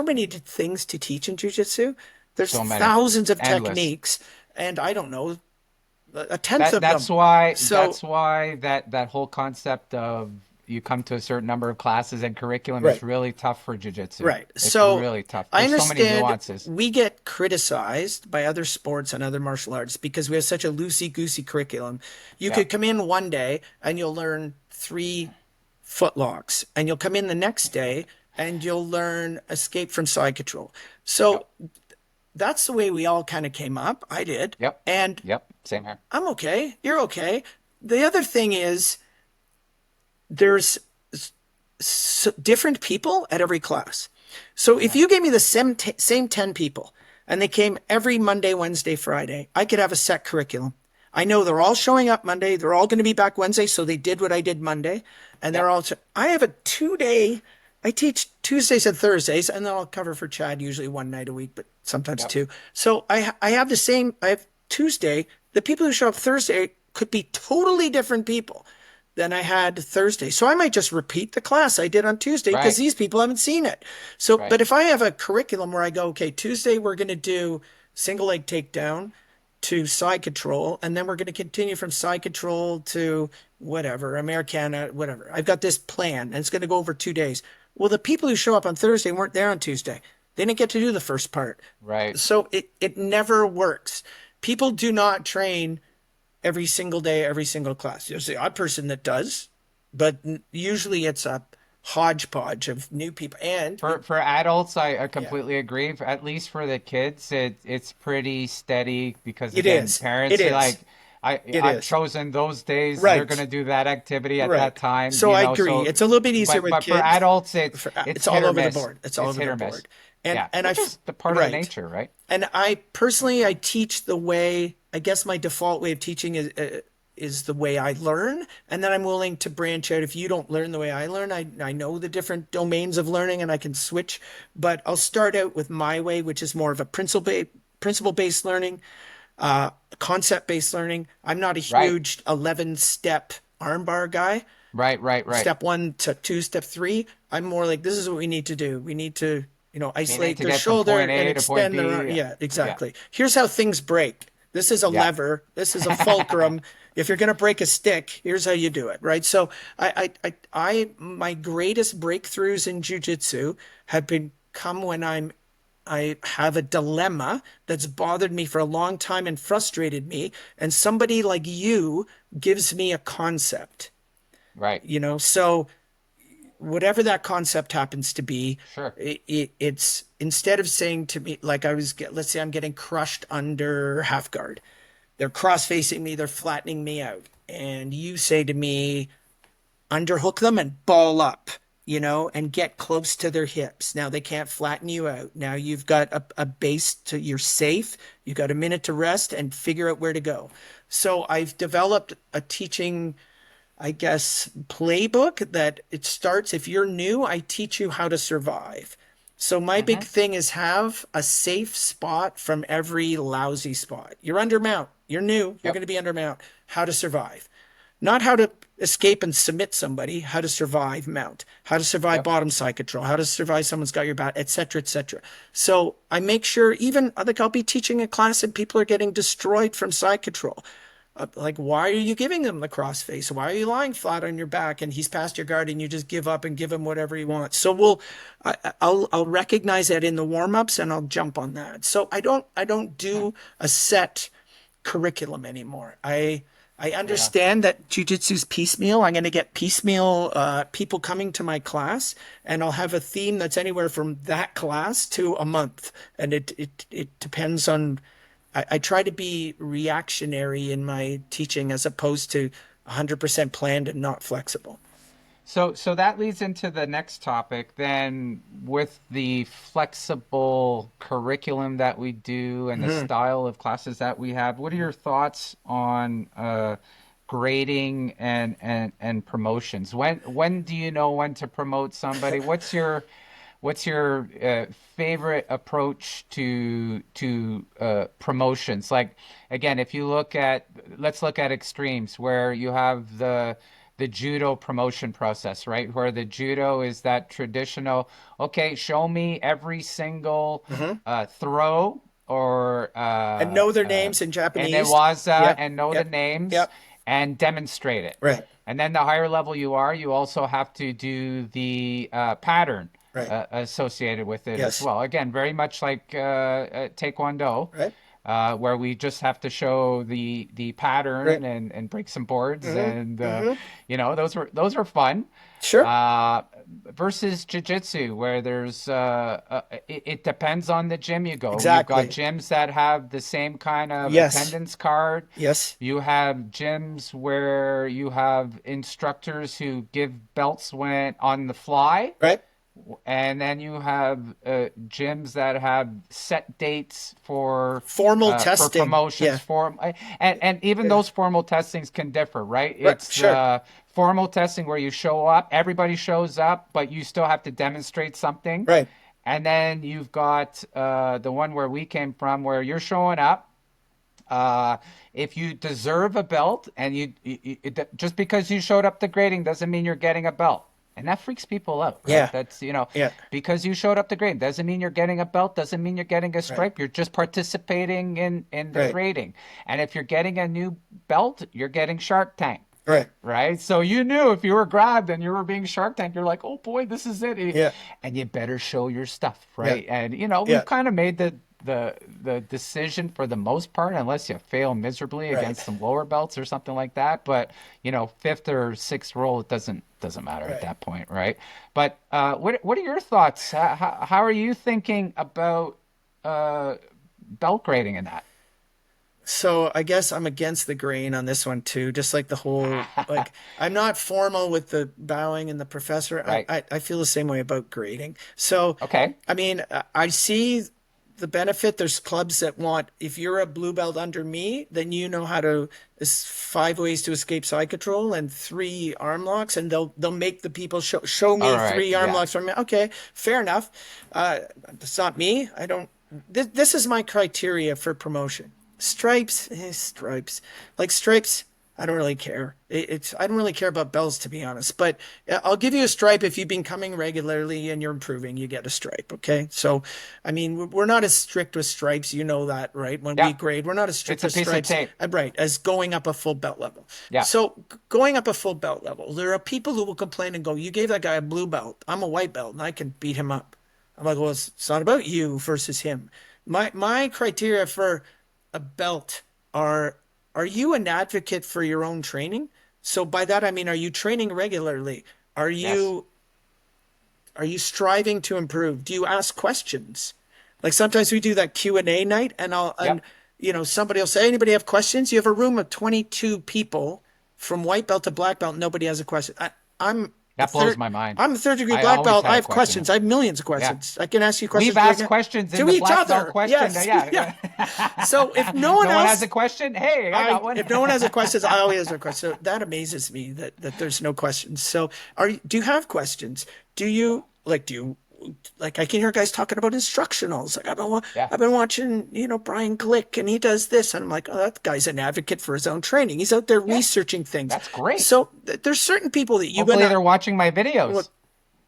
many things to teach in jiu-jitsu. There's So many. thousands of Endless. techniques and I don't know a tenth That of that's them. why So, that's why that whole concept of you come to a certain number of classes and curriculum is right, really tough for jiu-jitsu. right. It's So really tough. I There's so many understand nuances. we get criticized by other sports and other martial arts because we have such a loosey-goosey curriculum. You Yeah. could come in one day and you'll learn three footlocks, and you'll come in the next day and you'll learn escape from side control. So Yep. that's the way we all kind of came up. I did. Yep. And Yep. Same here. I'm okay. You're okay. The other thing is there's different people at every class. So if Yeah. you gave me the same 10 people and they came every Monday, Wednesday, Friday, I could have a set curriculum. I know they're all showing up Monday. They're all going to be back Wednesday. So they did what I did Monday. And they're Yep. all, I have a 2 day, I teach Tuesdays and Thursdays, and then I'll cover for Chad usually one night a week, but sometimes Yep. two. So I have the same, I have Tuesday. The people who show up Thursday could be totally different people than I had Thursday. So I might just repeat the class I did on Tuesday because Right. these people haven't seen it. So, Right. but if I have a curriculum where I go, okay, Tuesday we're going to do single leg takedown to side control, and then we're going to continue from side control to whatever, Americana, whatever. I've got this plan, and it's going to go over 2 days. Well, the people who show up on Thursday weren't there on Tuesday. They didn't get to do the first part. Right. So it never works. People do not train every single day, every single class. There's the odd person that does, but usually it's a hodgepodge of new people. And For adults, I yeah, completely agree. At least for the kids, it's pretty steady because it again, is. It parents are is. like, It I've is. chosen those days. They're Right. gonna do that activity at that Right. time, So I agree. So, It's a little bit easier with but for kids. adults, It's it's hit all or over the miss. board. It's all It's over hit the or miss. board. And Yeah, and I which is the part of the right. nature, right? And I personally, I teach the way, I guess my default way of teaching is the way I learn. And then I'm willing to branch out. If you don't learn the way I learn, I know the different domains of learning and I can switch. But I'll start out with my way, which is more of a principle based learning, concept based learning. I'm not a Right, huge 11 step armbar guy. right, right, right. Step one to two, step three. I'm more like, this is what we need to do. We need to, You need isolate to their get from shoulder point and A to point extend their B. arm. Yeah, Yeah, exactly. Here's how things break. This is a Yeah. lever. This is a fulcrum. If you're going to break a stick, here's how you do it, right? So my greatest breakthroughs in jiu-jitsu have been come when I have a dilemma that's bothered me for a long time and frustrated me, and somebody like you gives me a concept, Right. So whatever that concept happens to be, Sure. it's instead of saying to me, like let's say I'm getting crushed under half guard. They're cross facing me, they're flattening me out. And you say to me, underhook them and ball up, and get close to their hips. Now they can't flatten you out. Now you've got a base you're safe. You've got a minute to rest and figure out where to go. So I've developed a teaching, I guess, playbook that it starts. If you're new, I teach you how to survive. So my big Mm-hmm. thing is have a safe spot from every lousy spot. You're under mount. You're new. You're Yep. going to be under mount. How to survive. Not how to escape and submit somebody, how to survive mount, how to survive Yep. bottom side control, how to survive someone's got your back, etc., etc. So I make sure, even like I'll be teaching a class and people are getting destroyed from side control. Like, why are you giving him the cross face? Why are you lying flat on your back and he's past your guard and you just give up and give him whatever he wants? So I'll recognize that in the warm ups and I'll jump on that. So I don't do a set curriculum anymore. I Yeah. understand that jujitsu's piecemeal. I'm going to get piecemeal people coming to my class, and I'll have a theme that's anywhere from that class to a month, and it depends on. I try to be reactionary in my teaching as opposed to 100% planned and not flexible. So that leads into the next topic then with the flexible curriculum that we do and the Mhm. style of classes that we have. What are your thoughts on grading and promotions? When do you know when to promote somebody? What's your favorite approach to promotions? Like again, if you let's look at extremes where you have the judo promotion process, right? Where the judo is that traditional, okay, show me every single Mhm. throw or And know their names in and Japanese. newaza Yep. and know the Yep. names Yep. and demonstrate it. Right. And then the higher level you are, you also have to do the pattern Right. associated with it as Yes. well. Again, very much like Taekwondo, Right. where we just have to show the pattern Right. and break some boards, Hmm. and Hmm. those are fun. Sure. Uh, versus jiu-jitsu, where it depends on the gym you go. You've got Exactly. gyms that have the same kind of Yes. attendance card. Yes. You have gyms where you have instructors who give belts when on the fly, Right. and then you have gyms that have set dates Formal for testing. promotions Yeah. for and even Yeah. those formal testings can differ, right? Right. It's Sure. formal testing where you show up, everybody shows up, but you still have to demonstrate something. Right. And then you've got the one where we came from, where you're showing up. Uh, if you deserve a belt, and just because you showed up to grading doesn't mean you're getting a belt. And that freaks people out, right? Yeah. That's, Yeah. because you showed up to grade doesn't mean you're getting a belt, doesn't mean you're getting a Right. stripe. You're just participating in the Right. grading. And if you're getting a new belt, you're getting Shark Tank, Right. right? So you knew if you were grabbed and you were being Shark Tank, you're like, oh boy, this is it. Yeah. And you better show your stuff, Yeah. right? And Yeah. we've kind of made the decision for the most part, unless you fail miserably Right. against some lower belts or something like that. But fifth or sixth roll, it doesn't matter at Right. that point, right? But what are your thoughts? How are you thinking about uh, belt grading in that? So I guess I'm against the grain on this one too. Just like the whole, like, I'm not formal with the bowing and the professor. I, Right. I, I feel the same way about grading. So, Okay. I mean, I see the benefit. There's clubs that want, if you're a blue belt under me, then you know how to, there's 5 ways to escape side control and 3 arm locks, and they'll make the people show All me right. 3 arm Yeah. locks from me. Okay, fair enough. It's not me. I don't. This is my criteria for promotion. Stripes, stripes. Like stripes, I don't really care. I don't really care about bells, to be honest. But I'll give you a stripe if you've been coming regularly and you're improving. You get a stripe. Okay. So, I mean, we're not as strict with stripes. You know that, right? When we Yep. grade, we're not as strict It's a with piece of stripes, tape. right, as going up a full belt level. Yeah. So, going up a full belt level, there are people who will complain and go, "You gave that guy a blue belt. I'm a white belt, and I can beat him up." I'm like, "Well, it's not about you versus him. My criteria for a belt are you an advocate for your own training? So by that I mean, are you training regularly? Are Yes. you are you striving to improve? Do you ask questions? Like sometimes we do that Q&A night and Yep. somebody will say, anybody have questions? You have a room of 22 people from white belt to black belt, nobody has a question. I'm a That blows third my mind. I'm a third degree I black always belt. I had a have question. questions. I have millions of Yeah. questions. I can ask you We've questions asked questions in to the each black belt other. question. Yes. Yeah. Yeah. So if no one No one has else a question? Hey, I got one. if no one has a question, I always have a question. So that amazes me that there's no questions. So do you have questions? Do you like I can hear guys talking about instructionals. Like Yeah. I've been watching, Brian Glick and he does this. And I'm like, oh, that guy's an advocate for his own training. He's out there Yeah. researching things. That's great. So there's certain people that you and Hopefully I, they're watching my well, videos.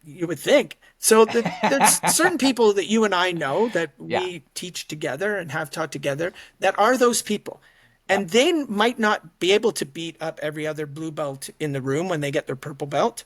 you would think. So there's certain people that you and I know that Yeah. we teach together and have taught together that are those people. Yeah. And they might not be able to beat up every other blue belt in the room when they get their purple belt.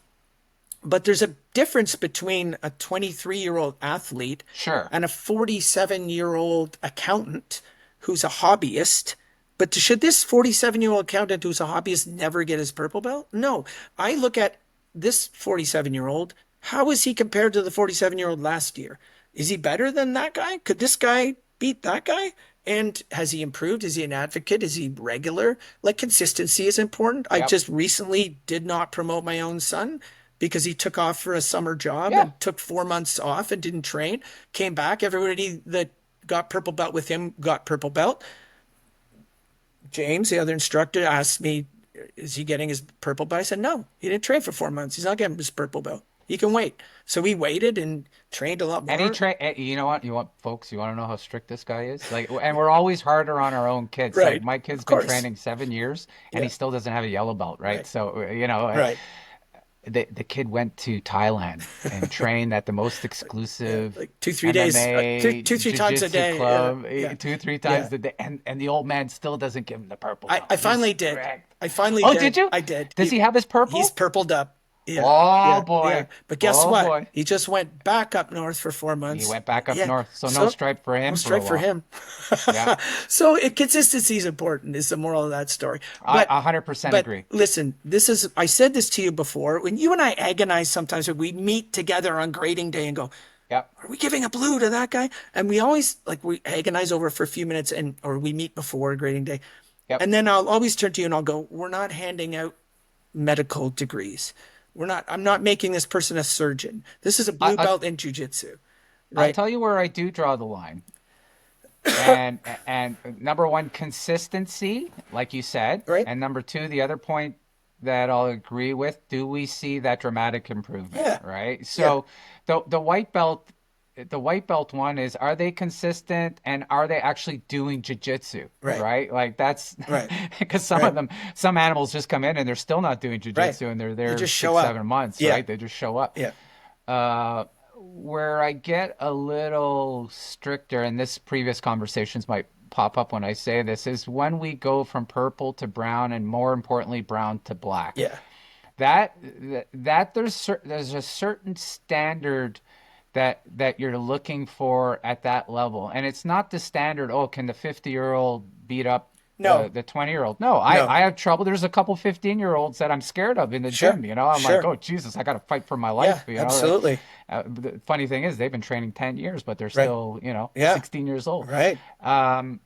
But there's a difference between a 23-year-old athlete Sure. and a 47-year-old accountant who's a hobbyist. But should this 47-year-old accountant who's a hobbyist never get his purple belt? No. I look at this 47-year-old. How is he compared to the 47-year-old last year? Is he better than that guy? Could this guy beat that guy? And has he improved? Is he an advocate? Is he regular? Like consistency is important. I Yep. just recently did not promote my own son because he took off for a summer job Yeah. and took 4 months off and didn't train. Came back. Everybody that got purple belt with him got purple belt. James, the other instructor, asked me, is he getting his purple belt? I said, no, he didn't train for 4 months. He's not getting his purple belt. He can wait. So we waited and trained a lot And he more. you know what? You want folks, you want to know how strict this guy is? Like, and we're always harder on our own kids. Like Right. my kid's Of been course. training 7 years and Yeah. he still doesn't have a yellow belt, right? Right. So, Right. the kid went to Thailand and trained at the most Yeah. exclusive Like 2, 3 days, MMA, 2, 3 times a jiu-jitsu day. Yeah. club, Yeah. two, three Yeah. times a day, and the old man still doesn't give him the purple I, belt. I He's finally did. strict. I finally Oh, did. did you? I did. Does he have his He's purple? purpled up. Yeah. Oh Yeah. Yeah. boy. But guess Oh what? boy. He just went back up north for four He months. went back up Yeah. north, so no So stripe for no him for a strike for while. him. Yeah, So consistency is important is the moral of that story. I 100% But agree. listen, I said this to you before. When you and I agonize sometimes when we meet together on grading day and go, Yep. are we giving a blue to that guy? And we always like we agonize over it for a few minutes or we meet before grading day. Yep. And then I'll always turn to you and I'll go, we're not handing out medical degrees. I'm not making this person a surgeon. This is a I, blue I belt in jujitsu, I'll right? tell you where I do draw the line. And number one, consistency, like you said, Right? and number two, the other point that I'll agree with, do we see that dramatic improvement, Yeah. right? Yeah. So the white belt one is, are they consistent and are they actually doing jiu-jitsu, Right. right? Like that's Right. because some Right. of them, some animals just come in and they're still not doing Right. jiu-jitsu and they're They there just show six, up. 7 months, Yeah. right? They just show up. Yeah. Where I get a little stricter, and this previous conversations might pop up when I say this, is when we go from purple to brown, and more importantly, brown to black. Yeah. That there's a certain standard that you're looking for at that level, and it's not the standard. Oh, can the 50-year-old beat up No. the 20-year-old? No, No. I have trouble. There's a couple 15-year-olds that I'm scared of in the Sure. gym. I'm like, Sure. oh Jesus, I got to fight for my Yeah. life. Absolutely. The funny thing is, they've been training 10 years, but they're Right. still, Yeah. 16 years old. Right. Um,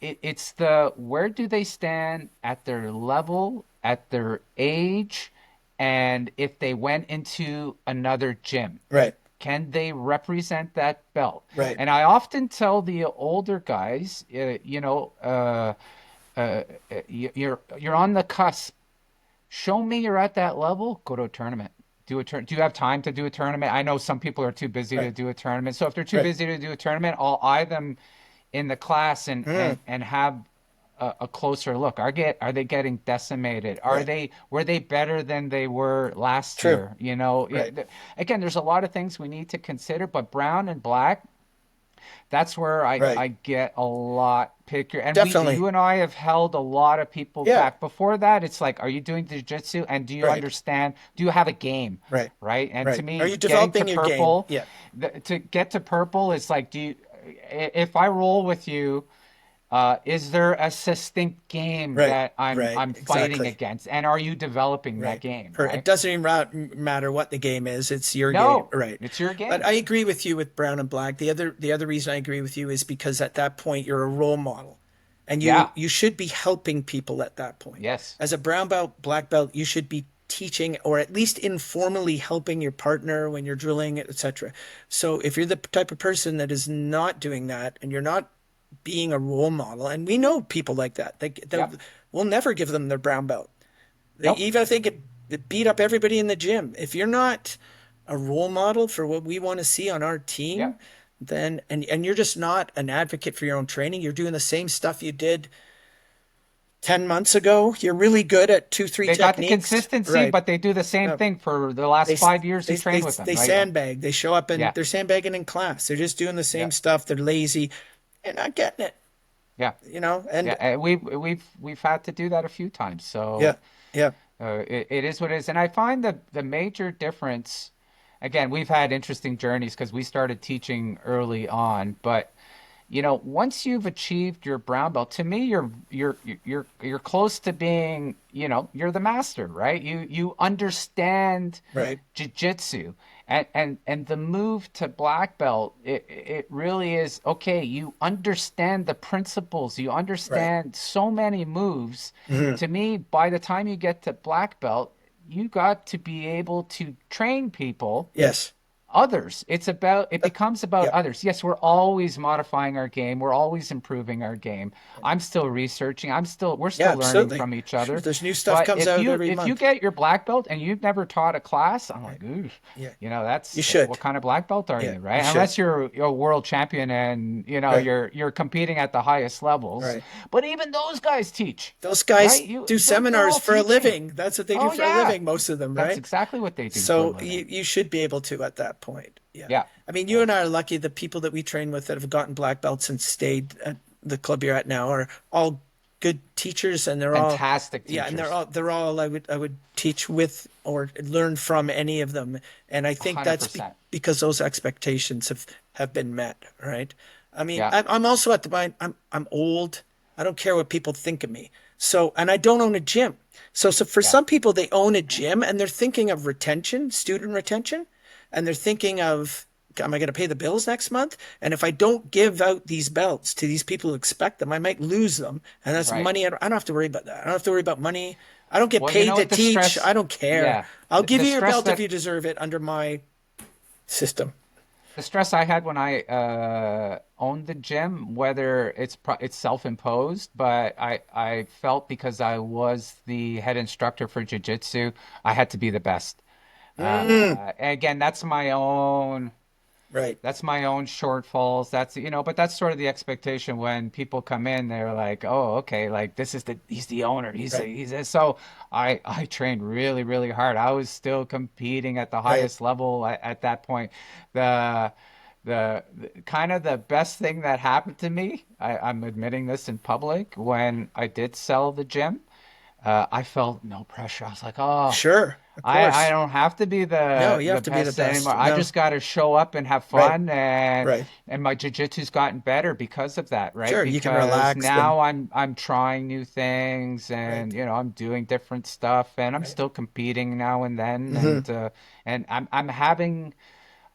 it's where do they stand at their level, at their age, and if they went into another gym, Right. can they represent that belt? Right. And I often tell the older guys, you're on the cusp. Show me you're at that level. Go to a tournament. Do you have time to do a tournament? I know some people are too busy to Right. do a tournament. So if they're too Right. busy to do a tournament, I'll eye them in the class and have a closer look. Are they getting decimated? Right. Were they better than they were last True. year? You know, Right. again, there's a lot of things we need to consider, but brown and black, that's where Right. I get a lot pickier. And Definitely. you and I have held a lot of people Yeah. back. Before that, it's like, are you doing jiu-jitsu and do you Right. understand? Do you have a game? Right. Right? And to Right. Are me, you getting to developing your game? purple, Yeah. to get to purple is like, if I roll with you, is there a distinct game Right. that Right. I'm fighting Exactly. against? And are you developing that Right. game? It Right? doesn't even matter what the game is. It's your game. No, Right. it's your But game. I agree with you with brown and black. The other reason I agree with you is because at that point you're a role model. And Yeah. you should be helping people at that point. Yes. As a brown belt, black belt, you should be teaching or at least informally helping your partner when you're drilling, etc. So if you're the type of person that is not doing that and you're not being a role model, and we know people like that, Yep. we'll never give them their brown belt. Nope. Even if they could beat up everybody in the gym, if you're not a role model for what we want to see on our team, Yep. then and you're just not an advocate for your own training, you're doing the same stuff you did 10 months ago. You're really good at two, three They got the techniques. consistency, Right. but they do the same Uh, thing for the last they 5 years they you they trained with them, they right? sandbag. They show up and Yeah. they're sandbagging in class. They're just doing the Yeah. same stuff. They're lazy. They're not getting it, Yeah. and Yeah. And we've had to do that a few times. yeah, So yeah, it is what it is. And I find that the major difference, again, we've had interesting journeys because we started teaching early on, but once you've achieved your brown belt, to me, you're close to being, you're the master, right? You understand right, jiu-jitsu, and the move to black belt, it really is okay. You understand the principles, you right. understand so many moves. Hmm. To me, by the time you get to black belt, you got to be able to train people Yes. others. It becomes about Yeah. others. Yes, we're always modifying our game. We're always improving our game. I'm still researching. We're Yeah, still learning absolutely. from each Sure. other. There's new stuff But comes out every if you month. get your black belt and you've never taught a class, I'm Right. like, ooh, Yeah. that's You should. what kind of black belt are Yeah, you, you right? should. Unless you're a world champion and Right. you're competing at the highest levels. Right. But even those guys teach, Those right? guys do They're seminars all for a teaching. living. That's what they do Oh for a yeah, living, most of them, that's right? exactly what they do for a So living. you should be able to at that point. Yeah. Yeah. I mean, you Yeah. and I are lucky. The people that we train with that have gotten black belts and stayed at the club you're at now are all good teachers, and they're all, Fantastic yeah, and teachers. they're all I would teach with or learn from any of them. And I think that's 100%. because those expectations have been met, right? I mean, Yeah. I'm also at the point, I'm old. I don't care what people think of me. So, and I don't own a gym. So for Yeah. some people, they own a gym and they're thinking of retention, student retention, and they're thinking of, am I going to pay the bills next month? And if I don't give out these belts to these people who expect them, I might lose them. And that's Right. money. I don't have to worry about that. I don't have to worry about money. I don't get Well, you paid know to what the teach. stress, I don't care. yeah, I'll give the you your stress belt if that you deserve it under my system. the stress I had when I owned the gym, whether it's self-imposed, but I felt because I was the head instructor for jiu-jitsu, I had to be the best. Mm, Again, right. that's my own shortfalls. But that's sort of the expectation when people come in. They're like, "Oh, okay, like he's the owner. Right. So I trained really, really hard. I was still competing at the Right. highest level at that point. The the kind of the best thing that happened to me, I'm admitting this in public, when I did sell the gym, I felt no pressure. I was like, oh. Sure. Of I course. don't have to be No, the you the have to be the best anymore. best. I No. just got to show up and have Right. fun, and Right. my jiu-jitsu's gotten better because of that, right? Sure. You can Because relax and now I'm trying new things, and right. I'm doing different stuff, and I'm Right. still competing now and then, Hmm. and I'm having,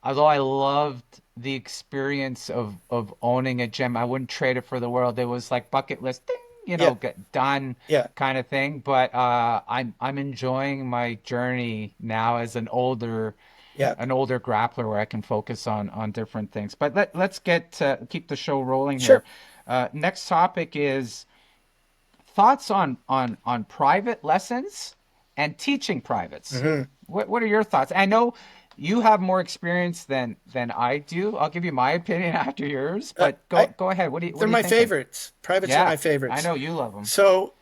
although I loved the experience of owning a gym, I wouldn't trade it for the world. It was like bucket list, ding, Yeah. get done Yeah. kind of thing. But I'm enjoying my journey now as Yeah. an older grappler where I can focus on different things. But let's keep the show rolling here. Sure. Next topic is thoughts on private lessons and teaching privates. Hmm. What are your thoughts? I know you have more experience than I do. I'll give you my opinion after yours, Uh, but I go ahead. What they're are you my thinking? favorites. Privates are Yeah, my I favorites. know you love them. So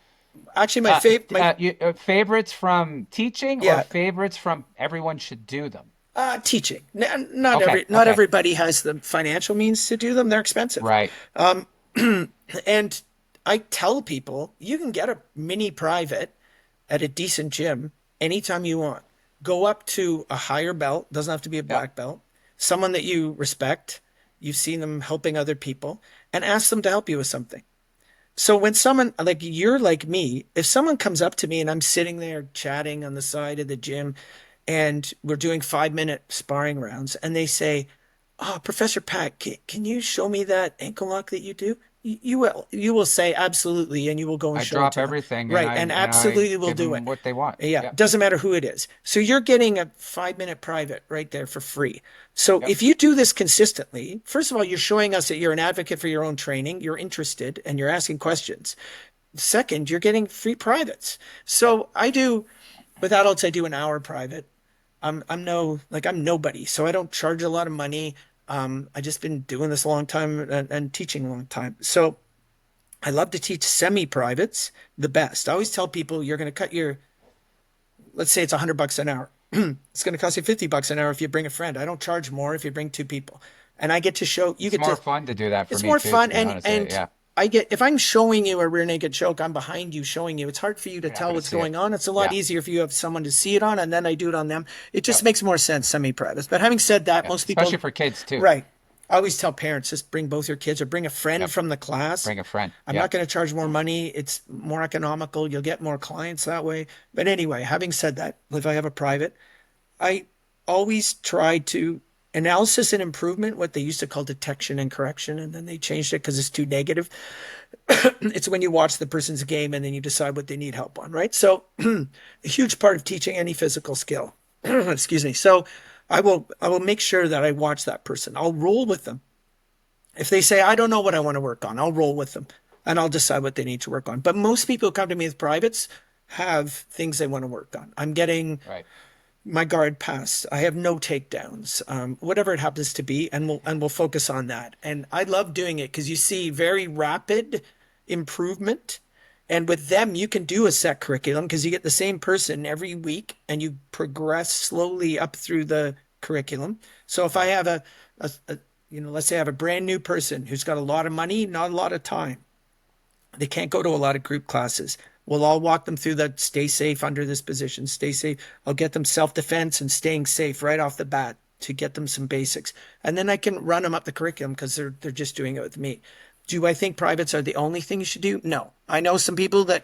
actually, my Favorites from teaching or yeah, favorites from everyone should do them? teaching. Okay, Not okay. everybody has the financial means to do them. They're expensive. Right. And I tell people you can get a mini private at a decent gym anytime you want. Go up to a higher belt, doesn't have to be a Yep. black belt, someone that you respect, you've seen them helping other people, and ask them to help you with something. So when someone like you're like me, if someone comes up to me and I'm sitting there chatting on the side of the gym and we're doing 5 minute sparring rounds and they say, "Oh, Professor Pat, can you show me that ankle lock that you do?" You will say absolutely, and you will go and I show it drop to them. everything Right, and and I absolutely will give do them it. what they want. Yeah, Yep. doesn't matter who it is. So you're getting a 5 minute private right there for free. So Yep. if you do this consistently, first of all, you're showing us that you're an advocate for your own training, you're interested, and you're asking Yep. questions. Second, you're getting free privates. Yep. So I do with adults, I do an hour private. I'm nobody, so I don't charge a lot of money. I just been doing this a long time and teaching a long time. So I love to teach semi privates the best. I always tell people you're going to cut your, let's say it's $100 an hour. It's going to cost you $50 an hour if you bring a friend. I don't charge more if you bring two people. And I get to show you It's get more to fun to do that for it's me more too, to fun be honest. and Yeah. I get if I'm showing you a rear naked choke, I'm behind you showing you. It's hard for you to You're not tell going to what's see it. going on. It's a lot Yeah. easier if you have someone to see it on and then I do it on them. It just Yep. makes more sense semi-private. But having said that, Yeah. most Especially people for kids too. right. I always tell parents just bring both your kids or bring a friend Yep. from the class. Bring a friend. I'm not Yep. going to charge more money. It's more economical. You'll get more clients that way. But anyway, having said that, if I have a private, I always try to analysis and improvement, what they used to call detection and correction, and then they changed it because it's too negative. It's when you watch the person's game and then you decide what they need help on, right? So a huge part of teaching any physical skill. Excuse me. So I will make sure that I watch that person. I'll roll with them. If they say I don't know what I want to work on, I'll roll with them and I'll decide what they need to work on. But most people who come to me with privates have things they want to work on. I'm getting Right. my guard pass. I have no takedowns, whatever it happens to be, and we'll focus on that. And I love doing it because you see very rapid improvement. And with them, you can do a set curriculum because you get the same person every week, and you progress slowly up through the curriculum. So if I Right. have let's say I have a brand new person who's got a lot of money, not a lot of time, they can't go to a lot of group classes. We'll all walk them through the stay safe under this position, stay safe. I'll get them self defense and staying safe right off the bat to get them some basics. And then I can run them up the curriculum because they're just doing it with me. Do I think privates are the only thing you should do? No. I know some people that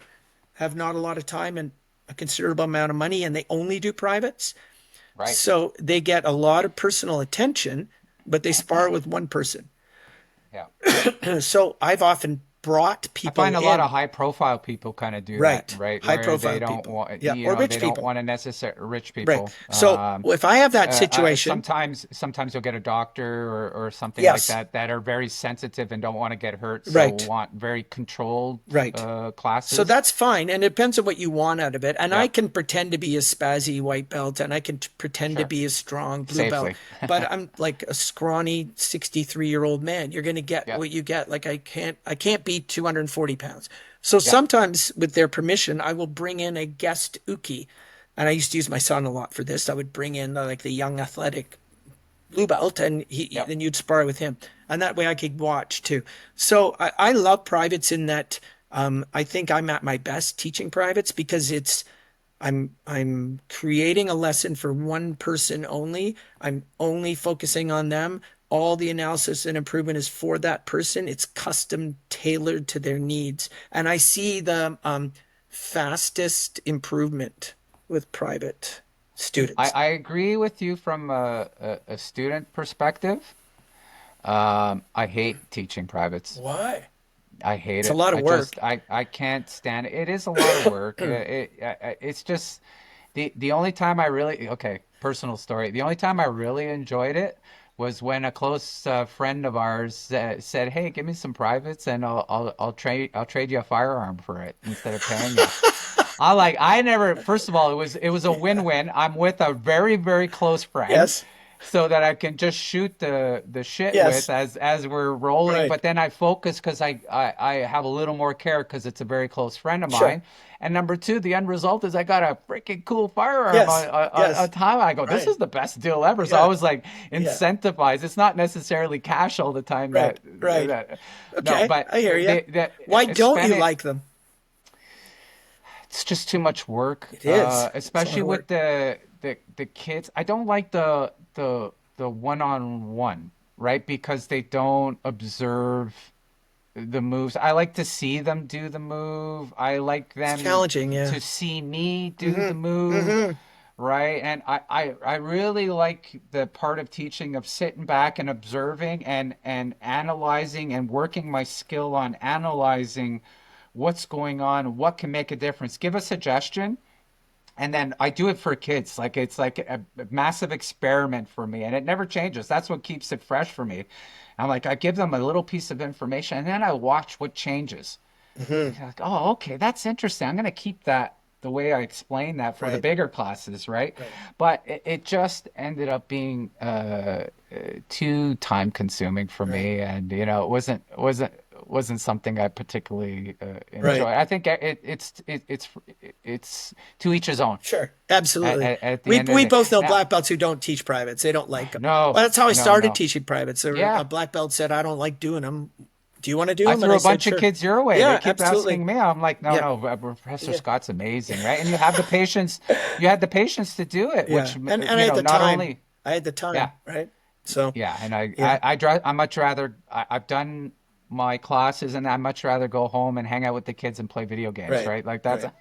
have not a lot of time and a considerable amount of money and they only do privates. Right. So they get a lot of personal attention, but they spar with one person. Yeah. So I've often brought I people find a lot in. of high profile people kind of do that, Right. right? High Where they profile don't people. want, Yeah. Or they rich don't people. want to necessarily rich Right. people. So if I have that situation, Sometimes you'll get a doctor or something like yes. that that are very sensitive and don't want to get hurt, so Right. want very controlled Right. So classes. that's fine. And it depends on what you want out of it. And I Yep. can pretend to be a spazzy white belt and I can pretend to Sure. be a strong blue belt. Safely. But I'm like a scrawny 63-year-old man. You're going to get Yep. what you get. Like I can't be 240 pounds. So Yep. sometimes with their permission, I will bring in a guest uki. And I used to use my son a lot for this. I would bring in like the young athletic blue belt and Yep. then you'd spar with him and that way I could watch too. So I love privates in that I think I'm at my best teaching privates because I'm creating a lesson for one person only. I'm only focusing on them. All the analysis and improvement is for that person. It's custom tailored to their needs. And I see the fastest improvement with private students. I agree with you from a student perspective. I hate teaching privates. Why? I hate It's a it. lot of work. I can't stand it. It is a lot of work. It's just the only time I really, okay, personal story. The only time I really enjoyed it was when a close friend of ours said, "Hey, give me some privates and I'll trade you a firearm for it instead of paying you." I never, first of all, it was a win-win. I'm with a very, very close friend Yes. so that I can just shoot the shit with Yes. as we're rolling, Right. but then I focus because I have a little more care because it's a very close friend of Sure. mine. And number two, the end result is I got a freaking cool firearm Yes. on Yes. time. I go, this Right. is the best deal ever. So I Yeah. was like Yeah. incentivized. It's not necessarily cash all the time Right. Right. that no, Okay. but I hear you. they Why don't you spend it. like them? It's just too much work, It is. It's a lot especially of with work. the kids. I don't like the one-on-one, right? Because they don't observe the moves. I like to see them do the move. I like It's them challenging. Yeah. to see me do the Mm-hmm. move, Mm-hmm. right? And I really like the part of teaching of sitting back and observing and analyzing and working my skill on analyzing what's going on, what can make a difference. Give a suggestion, and then I do it for kids. Like it's like a massive experiment for me, and it never changes. That's what keeps it fresh for me. I'm like, I give them a little piece of information, and then I watch what changes. Mm-hmm. Like, oh, okay, that's interesting. I'm gonna keep that the way I explain that for the Right. bigger classes, right? Right. But it just ended up being too time consuming for Right. me, and it wasn't something I particularly enjoy. Right. I think it's to each his own. Sure. At, Absolutely. at, at the We end of we the day, both know now, black belts who don't teach privates. They don't like them. no, Well, that's how I no, started no, teaching privates. A yeah. black belt said, "I don't like doing them. Do you want to do I them?" And threw I a said, bunch of "Sure." kids your way. They Yeah. keep Absolutely. asking me. I'm like, no, Yeah. no, Professor Yeah. Scott's amazing, right? And you have the patience. You had the patience to do it, Yeah. which And I had the not time. only, I had the yeah, time. Right. So. yeah. And Yeah. I much rather I've done my classes, and I much rather go home and hang out with the kids and play video games, Right. right? Like that's Right.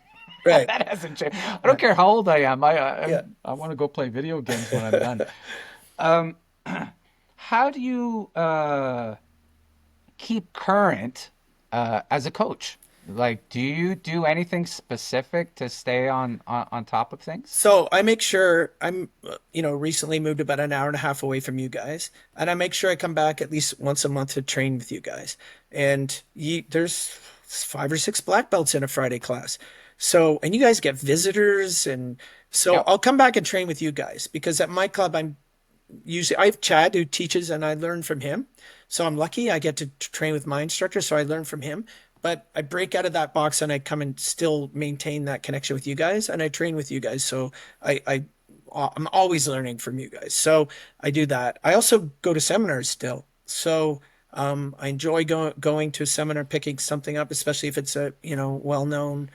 Right. that hasn't changed. I don't Right. care how old I am. Yeah. I want to go play video games when I'm done. Um, how do you keep current as a coach? Like, do you do anything specific to stay on top of things? So I make sure recently moved about an hour and a half away from you guys, and I make sure I come back at least once a month to train with you guys. And there's 5 or 6 black belts in a Friday class. So, and you guys get visitors, and so Yep. I'll come back and train with you guys because at my club, I have Chad who teaches and I learn from him. So I'm lucky I get to train with my instructor, so I learn from him. But I break out of that box and I come and still maintain that connection with you guys and I train with you guys. So I'm always learning from you guys. So I do that. I also go to seminars still. So I enjoy going to a seminar, picking something up, especially if it's a well-known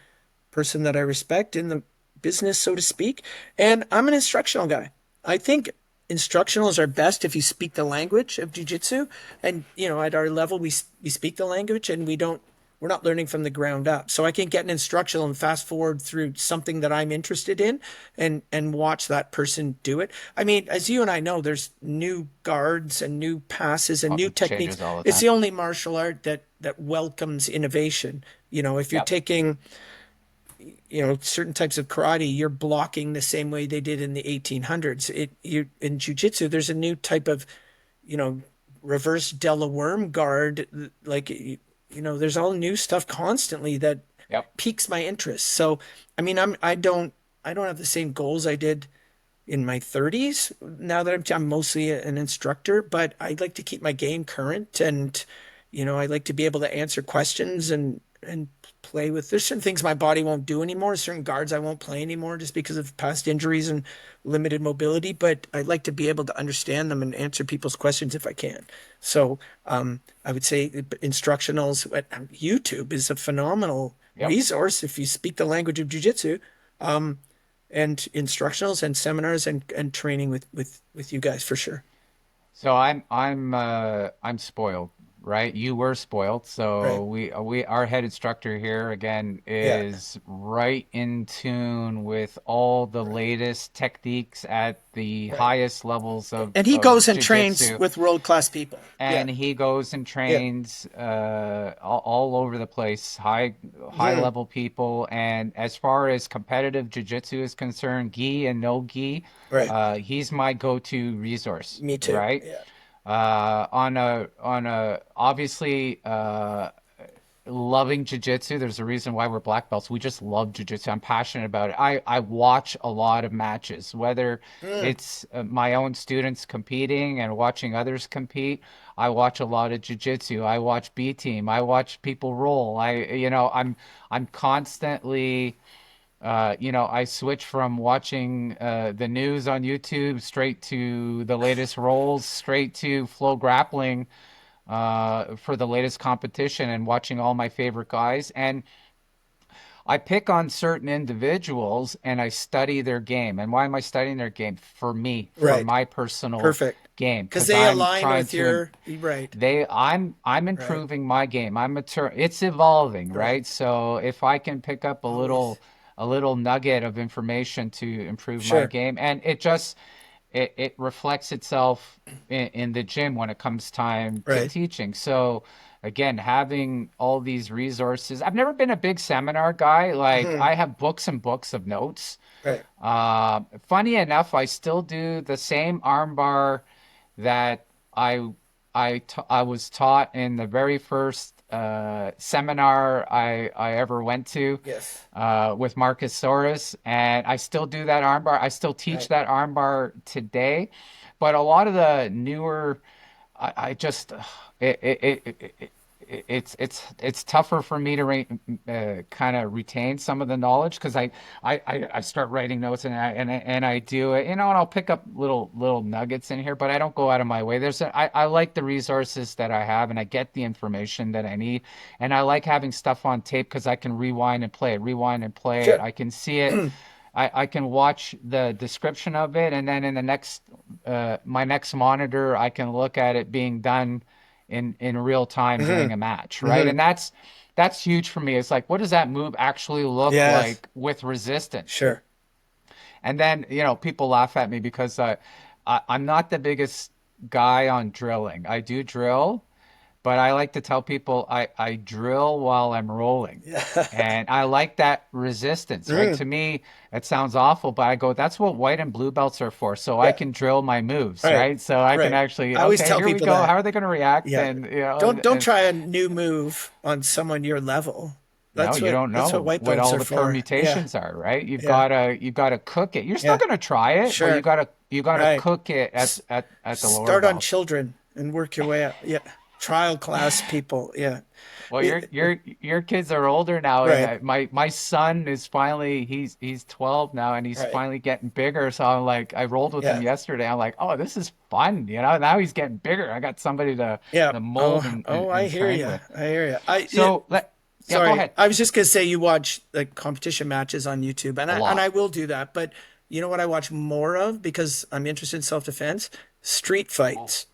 person that I respect in the business, so to speak. And I'm an instructional guy. I think instructionals are best if you speak the language of jiu-jitsu. And, at our level, we speak the language and we're not learning from the ground up. So I can get an instructional and fast forward through something that I'm interested in and watch that person do it. I mean, as you and I know, there's new guards and new passes and Oh, new it techniques. changes all the It's time. the only martial art that welcomes innovation. If you're Yep. taking certain types of karate, you're blocking the same way they did in the 1800s. You in jujitsu, there's a new type of, you know, reverse Della worm guard. Like, there's all new stuff constantly that Yep. piques my interest. So, I mean, I don't have the same goals I did in my 30s. Now that I'm mostly an instructor, but I like to keep my game current, and I like to be able to answer questions and play with. There's certain things my body won't do anymore, certain guards I won't play anymore just because of past injuries and limited mobility, but I like to be able to understand them and answer people's questions if I can. So I would say instructionals at YouTube is a phenomenal Yep. resource if you speak the language of jiu-jitsu. And instructionals and seminars and training with you guys for sure. So I'm spoiled, right? You were spoiled. Right. So we our head instructor here again Yeah. is right in tune with all the latest techniques at the Right. highest levels And he of goes and trains jiu-jitsu. with world-class people. Yeah. And he goes and Yeah. trains all over the place, high Mhm. level people. And as far as competitive jiu-jitsu is concerned, gi and no gi, Right. he's my go-to resource, Me too. right? Yeah. On a obviously loving jiu-jitsu. There's a reason why we're black belts. We just love jiu-jitsu. I'm passionate about it. I watch a lot of matches, whether Mm, it's my own students competing and watching others compete. I watch a lot of jiu-jitsu. I watch B team. I watch people roll. I'm constantly I switch from watching the news on YouTube straight to the latest rolls, straight to Flow Grappling for the latest competition and watching all my favorite guys. And I pick on certain individuals and I study their game. And why am I studying their game? For me, for right. my personal Perfect. game, Because because they I'm align trying with to your, right, I'm right, improving my game. It's evolving, right. right? So if I can pick up Always. a little nugget of information to improve my Sure. game, and it reflects itself in the gym when it comes time to Right. teaching. So again, having all these resources. I've never been a big seminar guy. Like Mhm. I have books and books of notes. Right. Funny enough, I still do the same armbar that I I was taught in the very first seminar I ever went to Yes. with Marcus Soros, and I still do that armbar. I still teach Right. that armbar today, but a lot of the newer, I just it's tougher for me to kind of retain some of the knowledge because I start writing notes and I do it, and I'll pick up little nuggets in here, but I don't go out of my way. I like the resources that I have, and I get the information that I need, and I like having stuff on tape because I can rewind and play it. Sure. I can see it. I can watch the description of it, and then in the next my next monitor, I can look at it being done in real time Hmm. during a match, right? Hmm. And that's huge for me. It's like, what does that move actually look Yes. like with resistance? Sure. And then, people laugh at me because I'm not the biggest guy on drilling. I do drill, but I like to tell people I drill while I'm rolling. Yeah. And I like that resistance, right? Mm. To me, it sounds awful, but I go, that's what white and blue belts are for. So I Yeah. can drill my moves, Right. right? So I can Right. actually, I always okay, tell here we people go. How that. are they going to react? Yeah. And, Don't try a new move on someone your level. no, you don't That's what know white what belts all are the for. Yeah. permutations are, right? Yeah. You gotta cook it. You're still Yeah. gonna try it, but Sure. you gotta Right. cook it S- at the lower Start on belts. children and work your way up. Yeah. Trial class people. Yeah. Well, It- your kids are older now, and right. my son is finally he's 12 now, and he's Right. finally getting bigger. So I'm like, I rolled with him Yeah. yesterday. I'm like, oh, this is fun, Now he's getting bigger. I got somebody Yeah. to mold Oh, oh, I and hear train you. with. I hear you. So yeah, go Sorry. ahead. I was just gonna say you watch like competition matches on YouTube, and A I lot. will do that. But you know what I watch more of because I'm interested in self-defense? Street fights.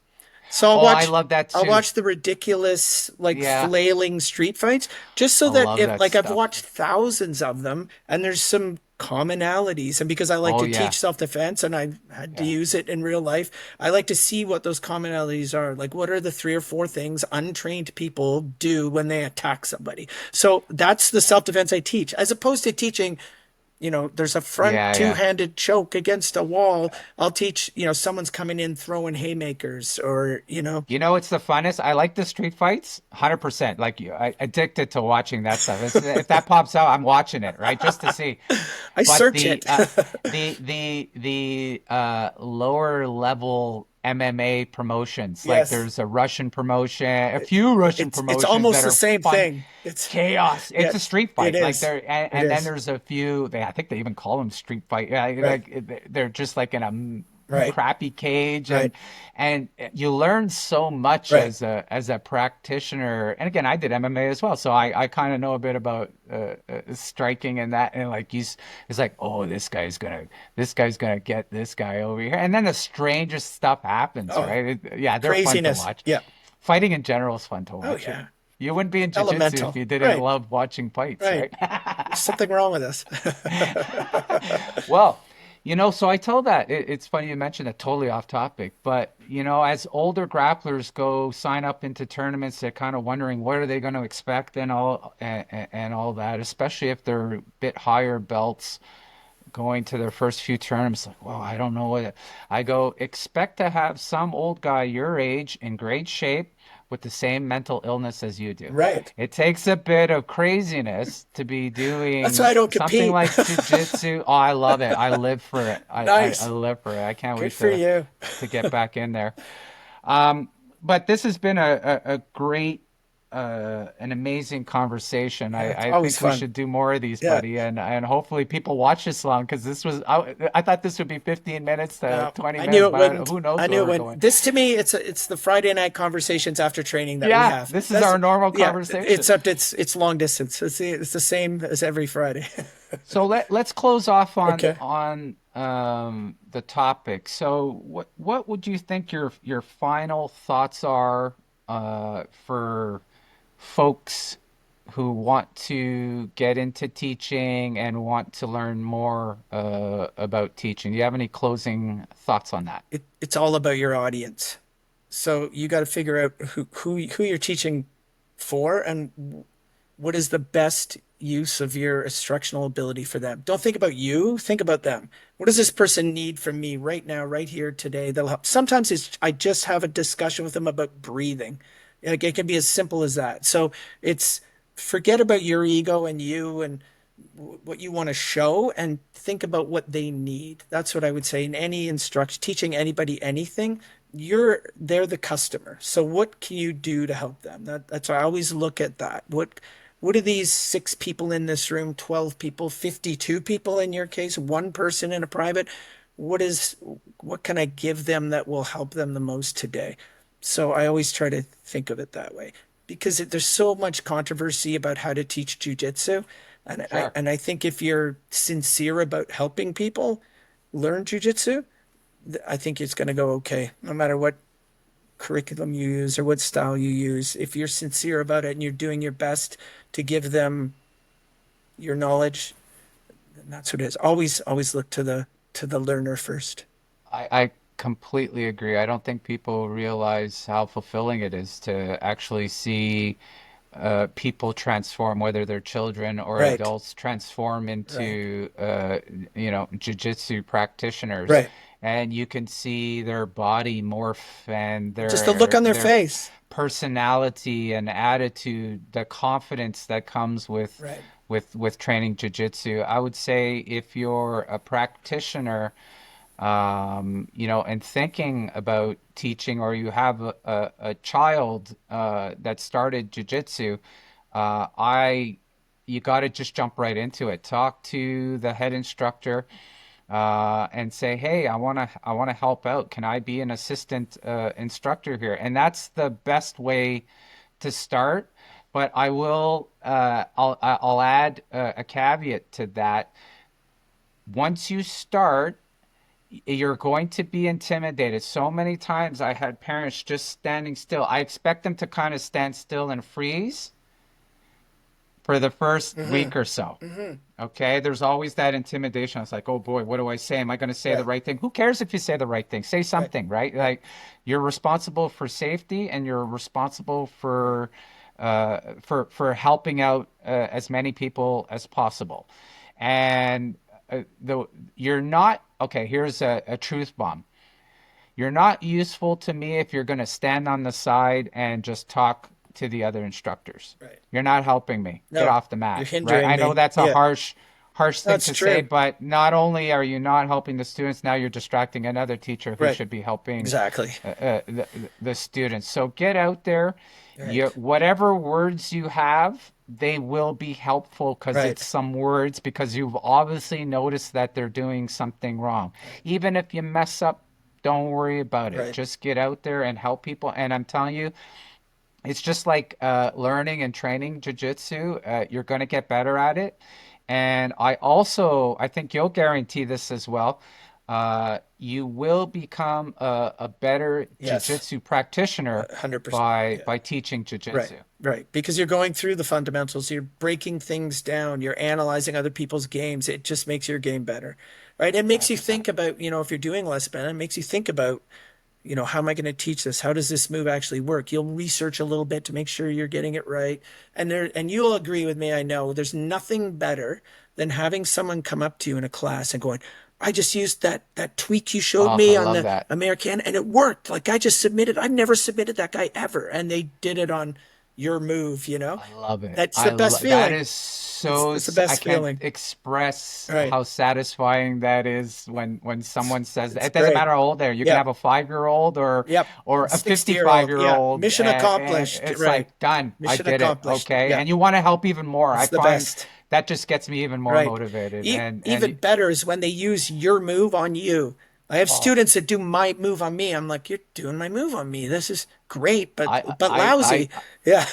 So Oh, I love that I'll too. watch the ridiculous like Yeah, flailing street fights just so I that love if that like I've stuff. watched thousands of them and there's some commonalities and because I like Oh to yeah, teach self-defense and I've had to yeah. use it in real life, I like to see what those commonalities are. Like what are the three or four things untrained people do when they attack somebody? So that's the self-defense I teach as opposed to teaching there's a front Yeah, yeah. two-handed choke against a wall. I'll teach, someone's coming in throwing haymakers or. It's the funnest. I like the street fights, 100%. Like you, I addicted to watching that stuff. If that pops out, I'm watching it, right? Just to see. I But search it. the lower level MMA promotions, like Yes. there's a Russian promotion, a few Russian It's promotions almost that the are same fun, thing. It's chaos. It's a yes, street it fight. Like is. It and then is. there's a few. I think they even call them street fight. Yeah, Right. they're just like in a Right. crappy cage, Right. and you learn so much Right. as a practitioner. And again, I did MMA as well, so I kind of know a bit about striking and that. And like it's like, oh, this guy's gonna get this guy over here, and then the strangest stuff happens, Oh, right? Yeah, they're fun to craziness. watch. Yeah. Fighting in general is fun to Oh watch. yeah. You wouldn't be in jiu-jitsu if Elemental. you didn't Right. love watching fights, Right. right? There's something wrong with us. Well, so I tell that it's funny you mentioned that, totally off topic, but as older grapplers go sign up into tournaments, they're kind of wondering what are they going to expect and all that, especially if they're a bit higher belts going to their first few tournaments. Like, well, I don't know what I go expect to have some old guy your age in great shape with the same mental illness as you do. Right. It takes a bit of craziness to be That's why doing I don't something compete. like jujitsu. Oh, I love it. I live for it. I Nice. live for it. I can't Good wait for you. to get back in there. Um, but this has been a great, an amazing conversation. Yeah, it's I always think we fun. should do more of these, Yeah. buddy, and hopefully people watch this long because this was I thought this would be 15 minutes to No, 20 I knew minutes, it but wouldn't. who knows I where knew it we're wouldn't. going. This to me, it's the Friday night conversations after training that we Yeah, have. this is That's our normal yeah. conversation. Except it's long distance. It's the same as every Friday. So let's close off Okay. on the topic. So what would you think your final thoughts are for folks who want to get into teaching and want to learn more about teaching? Do you have any closing thoughts on that? It's all about your audience. So you got to figure out who you're teaching for and what is the best use of your instructional ability for them. Don't think about you, think about them. What does this person need from me right now, right here today? They'll help. Sometimes I just have a discussion with them about breathing. Like it can be as simple as that. So it's forget about your ego and you and what you want to show and think about what they need. That's what I would say in any instruction, teaching anybody anything, they're the customer. So what can you do to help them? That's why I always look at that. What do these 6 people in this room, 12 people, 52 people in your case, one person in a private, what can I give them that will help them the most today? So I always try to think of it that way because there's so much controversy about how to teach jujitsu. And I Sure. and I think if you're sincere about helping people learn jujitsu, I think it's going to go okay, no matter what curriculum you use or what style you use. If you're sincere about it and you're doing your best to give them your knowledge, then that's what it is. Always look to the learner first. I completely agree. I don't think people realize how fulfilling it is to actually see people transform, whether they're children or Right, adults, transform right, into jiu-jitsu practitioners, right. and you can see their body morph and Just the look on their their face. personality and attitude, the confidence that comes Right. with training jiu-jitsu. I would say if you're a practitioner and thinking about teaching, or you have a child that started jujitsu, I you got to just jump right into it. Talk to the head instructor and say, "Hey, I want to help out. Can I be an assistant instructor here?" And that's the best way to start. But I'll add a caveat to that. Once you start, you're going to be intimidated. So many times I had parents just standing still. I expect them to kind of stand still and freeze for the first Mm-hmm. week or so. Mm-hmm. Okay, there's always that intimidation. It's like, oh boy, what do I say? Am I going to say the Right. right thing? Who cares if you say the right thing? Say Right. something, right? Right. Like you're responsible for safety and you're responsible for helping out as many people as possible. And the you're not okay. Here's a truth bomb. You're not useful to me if you're going to stand on the side and just talk to the other instructors. Right. You're not helping me. Get No, off the you're mat, right? hindering I know me. that's a Yeah, harsh thing that's to say, true. but not only are you not helping the students, now you're distracting another teacher who Right. should be helping Exactly. the students. So get out there. Right. Whatever words you have, they will be helpful because it's Right. some words because you've obviously noticed that they're doing something wrong. Right. Even if you mess up, don't worry about it. Right. Just get out there and help people. And I'm telling you, it's just like learning and training jiu-jitsu. You're going to get better at it. And I think you'll guarantee this as well. You will become a better Yes. jiu-jitsu practitioner 100%. by Yeah. teaching Right. jiu-jitsu. Right. Because you're going through the fundamentals, you're breaking things down, you're analyzing other people's games. It just makes your game better. Right. It makes you 100%. think about, if you're doing less bend, it makes you think about, how am I going to teach this? How does this move actually work? You'll research a little bit to make sure you're getting it right. And you'll agree with me, I know, there's nothing better than having someone come up to you in a class and going, I just used that tweak you showed Oh, I me on love the that. American, and it worked. Like I just submitted. I've never submitted that guy ever, and they did it on your move. I love it. That's the best That feeling. is It's the best I can't feeling. express Right. how satisfying that is when someone says that. It's It doesn't great. matter how old they are. You can have Yep. a 5-year-old Yep. or a 60-year-old. Yeah. 55-year-old, Mission and accomplished. it's Right. like done. I Mission did it. accomplished. Okay. Yeah. And you want to help even more. I It's the find best. that just gets me even more Right. motivated. Even better is when they use your move on you. I have Oh, students that do my move on me. I'm like, you're doing my move on me. This is great, I but lousy. Yeah.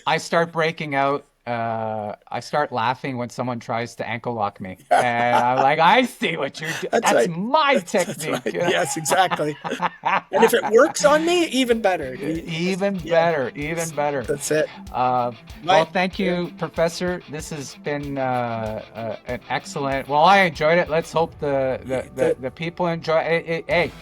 I start breaking out. I start laughing when someone tries to ankle lock me, and I'm like, I see what you're doing. That's That's right. my That's technique. right. Yes, exactly. And if it works on me, even better. Even Yeah, better, even better. that's it. Uh, well, My, thank yeah, you, Professor. This has been an excellent. Well, I enjoyed it. Let's hope the people enjoy it. Hey,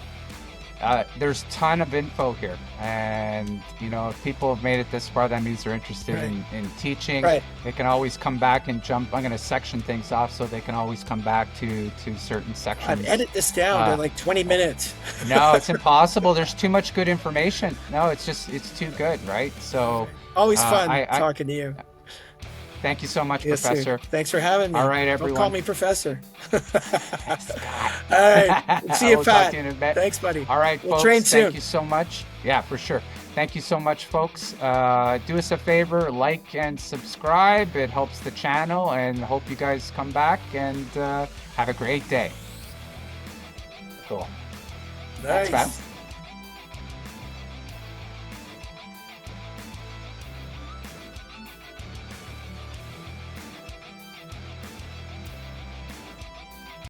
there's a ton of info here, and if people have made it this far, that means they're interested right, in teaching. right. They can always come back and jump. I'm going to section things off so they can always come back to certain I'd sections. edit this down to Uh, like 20 minutes. no, it's impossible. There's too much good information. No, it's too good, right? So, Always fun I talking to you. thank you so much, Yes, sir. Professor. Thanks for having me. All right, Don't call everyone. me professor. Scott. All right. See you, We'll talk Pat. to you in a bit. Thanks, buddy. All right, We'll folks. train Thank soon. you so much. Yeah, for sure. Thank you so much, folks. Do us a favor, like and subscribe. It helps the channel, and hope you guys come back and have a great day. Cool. Thanks, Nice. man.